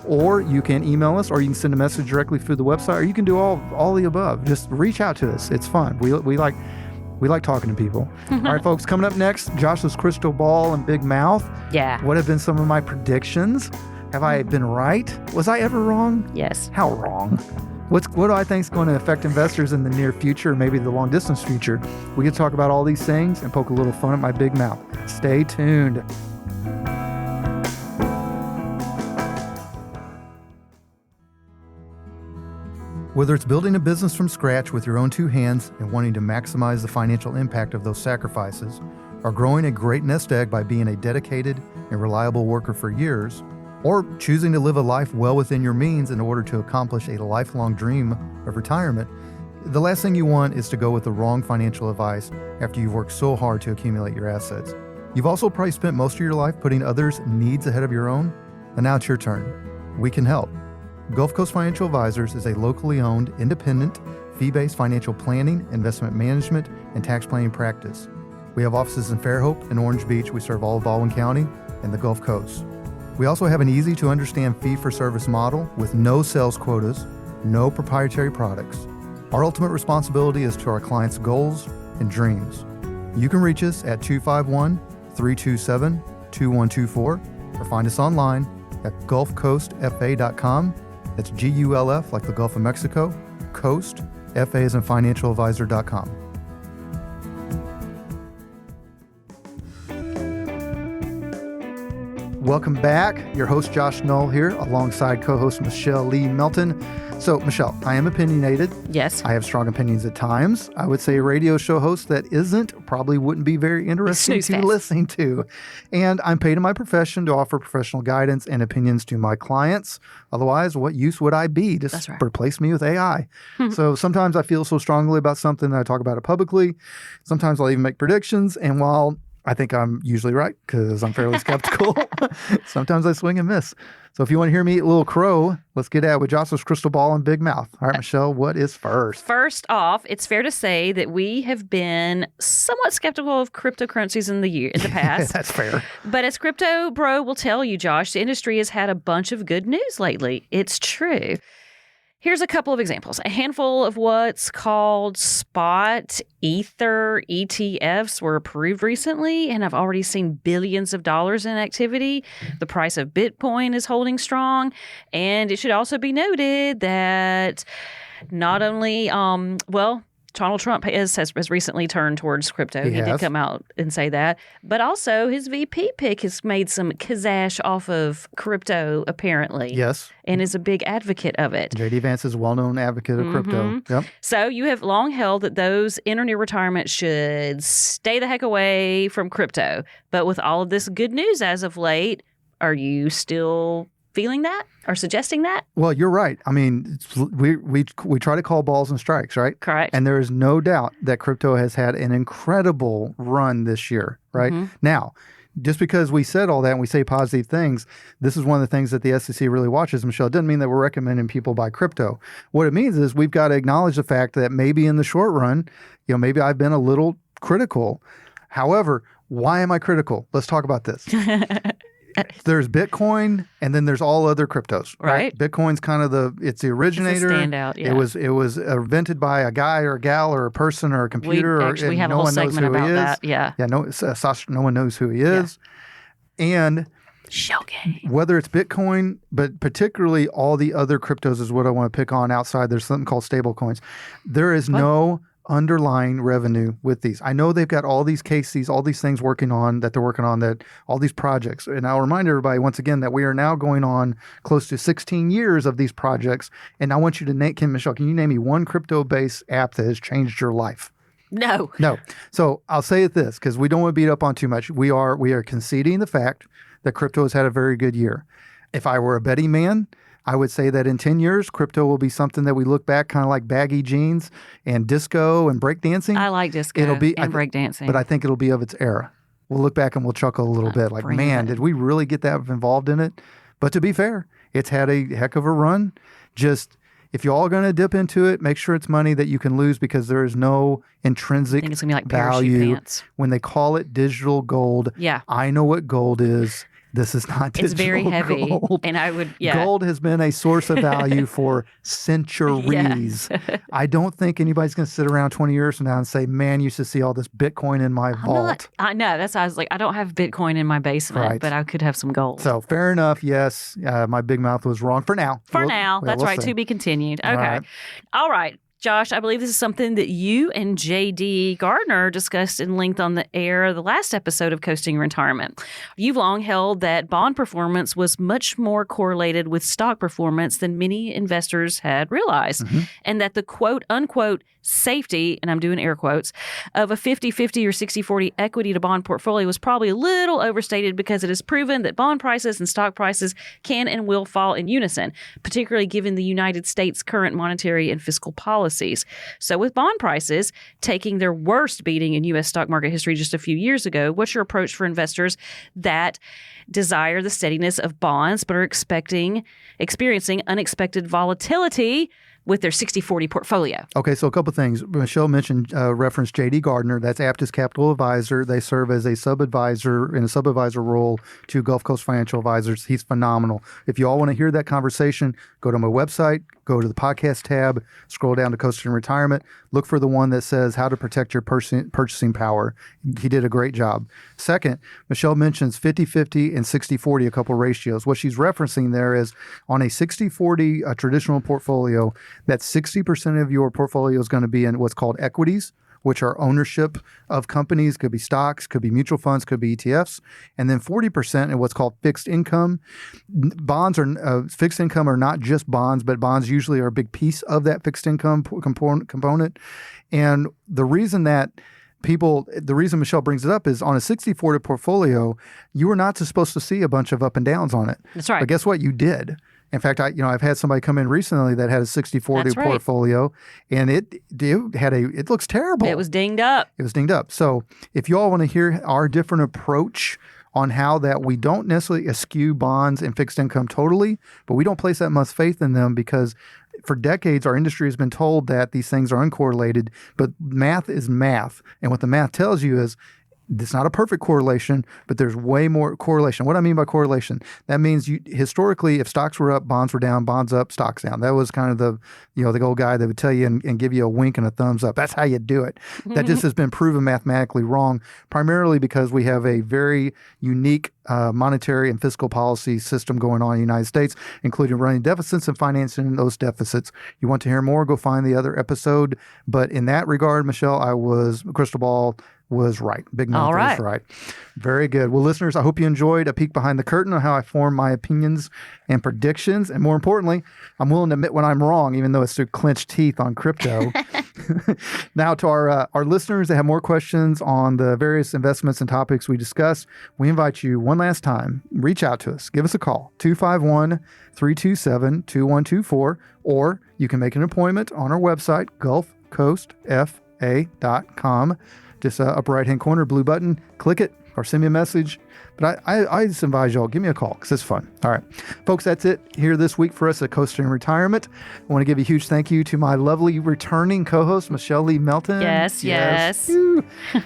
Or you can email us, or you can send a message directly through the website, or you can do all the above. Just reach out to us. It's fun. We like talking to people. All right, folks, coming up next, Josh's crystal ball and big mouth. Yeah. What have been some of my predictions? Have I been right? Was I ever wrong? Yes. How wrong? What do I think is going to affect investors in the near future, or maybe the long distance future? We can talk about all these things and poke a little fun at my big mouth. Stay tuned. Whether it's building a business from scratch with your own two hands and wanting to maximize the financial impact of those sacrifices, or growing a great nest egg by being a dedicated and reliable worker for years, or choosing to live a life well within your means in order to accomplish a lifelong dream of retirement, the last thing you want is to go with the wrong financial advice after you've worked so hard to accumulate your assets. You've also probably spent most of your life putting others' needs ahead of your own, and now it's your turn. We can help. Gulf Coast Financial Advisors is a locally owned, independent, fee-based financial planning, investment management, and tax planning practice. We have offices in Fairhope and Orange Beach. We serve all of Baldwin County and the Gulf Coast. We also have an easy-to-understand fee-for-service model with no sales quotas, no proprietary products. Our ultimate responsibility is to our clients' goals and dreams. You can reach us at 251-327-2124 or find us online at gulfcoastfa.com. That's GULF, like the Gulf of Mexico, Coast, FA as in financialadvisor.com. Welcome back. Your host, Josh Knoll here, alongside co-host Michelle Lee Melton. So, Michelle, I am opinionated. Yes. I have strong opinions at times. I would say a radio show host that isn't probably wouldn't be very interesting Snooze to fest. listen to. And I'm paid in my profession to offer professional guidance and opinions to my clients. Otherwise, what use would I be? Just That's right. replace me with AI. So sometimes I feel so strongly about something that I talk about it publicly. Sometimes I'll even make predictions. And while I think I'm usually right because I'm fairly skeptical, sometimes I swing and miss. So if you want to hear me eat a little crow, let's get at it with Jocelyn's crystal ball and big mouth. All right, Michelle, what is first? First off, it's fair to say that we have been somewhat skeptical of cryptocurrencies in the past. That's fair. But as Crypto Bro will tell you, Josh, the industry has had a bunch of good news lately. It's true. Here's a couple of examples. A handful of what's called spot ether ETFs were approved recently and have already seen billions of dollars in activity. The price of Bitcoin is holding strong. And it should also be noted that not only, Donald Trump has recently turned towards crypto. He did has. come out and say that. But also his VP pick has made some kazash off of crypto, apparently. Yes. And is a big advocate of it. J.D. Vance is a well-known advocate of crypto. Yep. So you have long held that those in or near retirement should stay the heck away from crypto. But with all of this good news as of late, are you still feeling that or suggesting that? Well, you're right. I mean, we try to call balls and strikes, right? Correct. And there is no doubt that crypto has had an incredible run this year, right? Now, just because we said all that and we say positive things, this is one of the things that the SEC really watches, Michelle. It doesn't mean that we're recommending people buy crypto. What it means is we've got to acknowledge the fact that maybe in the short run, maybe I've been a little critical. However, why am I critical? Let's talk about this. there's Bitcoin, and then there's all other cryptos. Right. Bitcoin's kind of it's the originator. It's a standout, yeah. It was invented by a guy or a gal or a person or a computer. We have no a whole one knows segment who he about is. that. Yeah. Yeah. No one knows who he is. And Shell game. whether it's Bitcoin, but particularly all the other cryptos is what I want to pick on outside. There's something called stable coins. There is no underlying revenue with these. I know they've got all these cases, all these things working on that they're working on, that all these projects. And I'll remind everybody once again that we are now going on close to 16 years of these projects. And I want you to name, Michelle, can you name me one crypto-based app that has changed your life? No. So I'll say it this, because we don't want to beat up on too much. We are conceding the fact that crypto has had a very good year. If I were a betting man, I would say that in 10 years, crypto will be something that we look back kind of like baggy jeans and disco and breakdancing. I like disco and breakdancing. But I think it'll be of its era. We'll look back and we'll chuckle a little bit like, man, did we really get that involved in it? But to be fair, it's had a heck of a run. Just if you're all going to dip into it, make sure it's money that you can lose, because there is no intrinsic I think it's gonna be like parachute value. pants. When they call it digital gold, I know what gold is. This is not digital. It's very heavy. Gold. And I would, Gold has been a source of value for centuries. I don't think anybody's going to sit around 20 years from now and say, man, you should see all this Bitcoin in my vault. I know. That's why I was like, I don't have Bitcoin in my basement, but I could have some gold. So fair enough. Yes. My big mouth was wrong for now. That's right. See. To be continued. Okay. All right. Josh, I believe this is something that you and J.D. Gardner discussed in length on the air the last episode of Coasting Retirement. You've long held that bond performance was much more correlated with stock performance than many investors had realized, and that the quote-unquote safety, and I'm doing air quotes, of a 50-50 or 60-40 equity to bond portfolio was probably a little overstated, because it is proven that bond prices and stock prices can and will fall in unison, particularly given the United States' current monetary and fiscal policies. So with bond prices taking their worst beating in U.S. stock market history just a few years ago, what's your approach for investors that desire the steadiness of bonds but are experiencing unexpected volatility with their 60-40 portfolio? Okay, so a couple things. Michelle mentioned, referenced J.D. Gardner. That's Aptus Capital Advisor. They serve as a sub-advisor in a sub-advisor role to Gulf Coast Financial Advisors. He's phenomenal. If you all want to hear that conversation, go to my website, go to the podcast tab, scroll down to Coasting Retirement, look for the one that says how to protect your purchasing power. He did a great job. Second, Michelle mentions 50-50 and 60-40, a couple ratios. What she's referencing there is on a 60-40 traditional portfolio, that 60% of your portfolio is going to be in what's called equities, which are ownership of companies, could be stocks, could be mutual funds, could be ETFs, and then 40% in what's called fixed income. Bonds are fixed income are not just bonds, but bonds usually are a big piece of that fixed income component. And the reason Michelle brings it up is on a 60-40 portfolio, you were not supposed to see a bunch of up and downs on it. That's right. But guess what? You did. In fact, I've had somebody come in recently that had a 60-40 portfolio, and it looks terrible. It was dinged up. So if you all want to hear our different approach on how that we don't necessarily eschew bonds and fixed income totally, but we don't place that much faith in them, because for decades, our industry has been told that these things are uncorrelated, but math is math. And what the math tells you is it's not a perfect correlation, but there's way more correlation. What I mean by correlation, that means historically, if stocks were up, bonds were down, bonds up, stocks down. That was kind of the old guy that would tell you and give you a wink and a thumbs up. That's how you do it. That just has been proven mathematically wrong, primarily because we have a very unique monetary and fiscal policy system going on in the United States, including running deficits and financing those deficits. You want to hear more, go find the other episode. But in that regard, Michelle, crystal ball was right. Big mouth was right. Very good. Well, listeners, I hope you enjoyed a peek behind the curtain on how I form my opinions and predictions. And more importantly, I'm willing to admit when I'm wrong, even though it's through clenched teeth on crypto. Now, to our listeners that have more questions on the various investments and topics we discussed, we invite you one last time, reach out to us. Give us a call, 251-327-2124, or you can make an appointment on our website, gulfcoastfa.com. Just upper right-hand corner, blue button, click it, or send me a message. But I just advise y'all, give me a call because it's fun. All right, folks, that's it here this week for us at Coasting Retirement. I want to give a huge thank you to my lovely returning co-host, Michelle Lee Melton. Yes. Woo.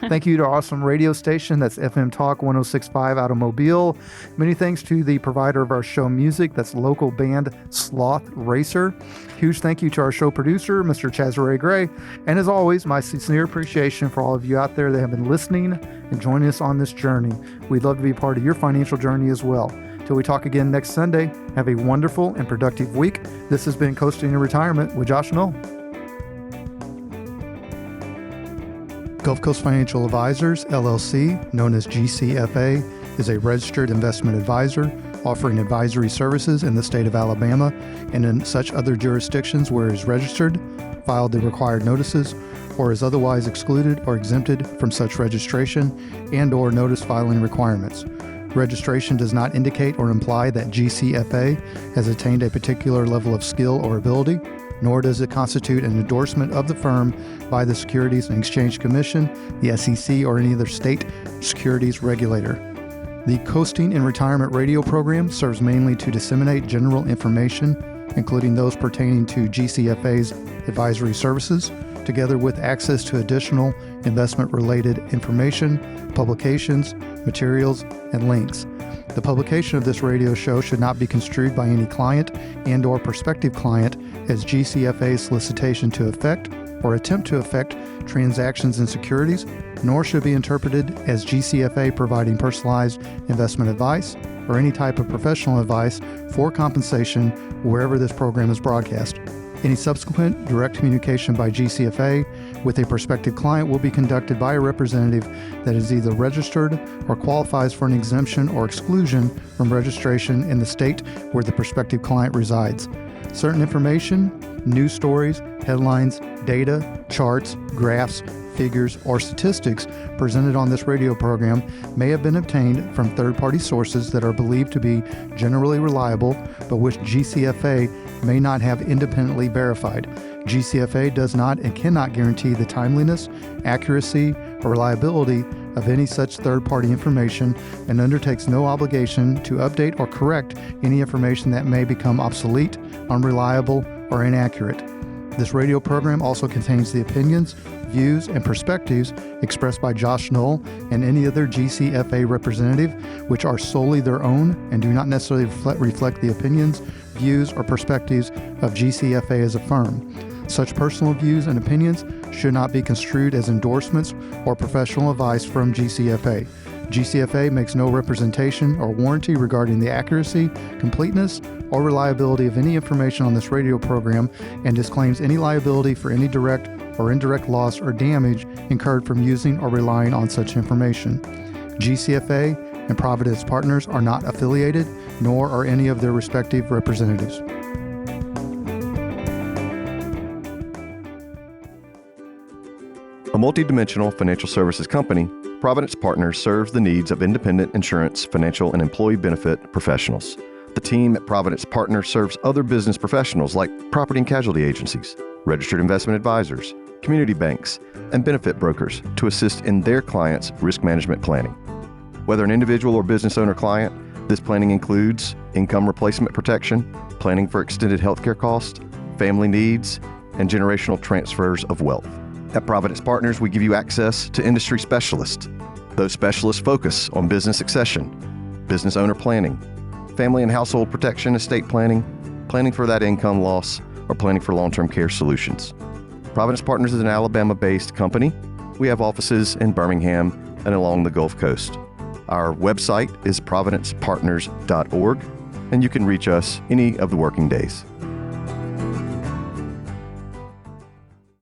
Thank you to our awesome radio station. That's FM Talk 106.5 out of Mobile. Many thanks to the provider of our show music. That's local band Sloth Racer. Huge thank you to our show producer, Mr. Chazare Gray. And as always, my sincere appreciation for all of you out there that have been listening and joining us on this journey. We'd love to be part of your financial journey as well. Till we talk again next Sunday, have a wonderful and productive week. This has been Coasting in Retirement with Josh Knoll. Gulf Coast Financial Advisors, LLC, known as GCFA, is a registered investment advisor offering advisory services in the state of Alabama and in such other jurisdictions where it is registered, filed the required notices, or is otherwise excluded or exempted from such registration and/or notice filing requirements. Registration does not indicate or imply that GCFA has attained a particular level of skill or ability, nor does it constitute an endorsement of the firm by the Securities and Exchange Commission, the SEC, or any other state securities regulator. The Coasting in Retirement radio program serves mainly to disseminate general information, including those pertaining to GCFA's advisory services, together with access to additional investment-related information, publications, materials, and links. The publication of this radio show should not be construed by any client and/or prospective client as GCFA's solicitation to effect or attempt to effect transactions in securities, nor should be interpreted as GCFA providing personalized investment advice or any type of professional advice for compensation wherever this program is broadcast. Any subsequent direct communication by GCFA with a prospective client will be conducted by a representative that is either registered or qualifies for an exemption or exclusion from registration in the state where the prospective client resides. Certain information, news stories, headlines, data, charts, graphs, figures, or statistics presented on this radio program may have been obtained from third-party sources that are believed to be generally reliable, but which GCFA may not have independently verified. GCFA does not and cannot guarantee the timeliness, accuracy, or reliability of any such third-party information and undertakes no obligation to update or correct any information that may become obsolete, unreliable, or inaccurate. This radio program also contains the opinions, views, and perspectives expressed by Josh Knoll and any other GCFA representative, which are solely their own and do not necessarily reflect the opinions, views, or perspectives of GCFA as a firm. Such personal views and opinions should not be construed as endorsements or professional advice from GCFA. GCFA makes no representation or warranty regarding the accuracy, completeness, or reliability of any information on this radio program and disclaims any liability for any direct or indirect loss or damage incurred from using or relying on such information. GCFA and Providence Partners are not affiliated, nor are any of their respective representatives. A multidimensional financial services company, Providence Partners serves the needs of independent insurance, financial, and employee benefit professionals. The team at Providence Partners serves other business professionals like property and casualty agencies, registered investment advisors, community banks, and benefit brokers to assist in their clients' risk management planning. Whether an individual or business owner client, this planning includes income replacement protection, planning for extended healthcare costs, family needs, and generational transfers of wealth. At Providence Partners, we give you access to industry specialists. Those specialists focus on business succession, business owner planning, family and household protection, estate planning, planning for that income loss, or planning for long-term care solutions. Providence Partners is an Alabama-based company. We have offices in Birmingham and along the Gulf Coast. Our website is providencepartners.org, and you can reach us any of the working days.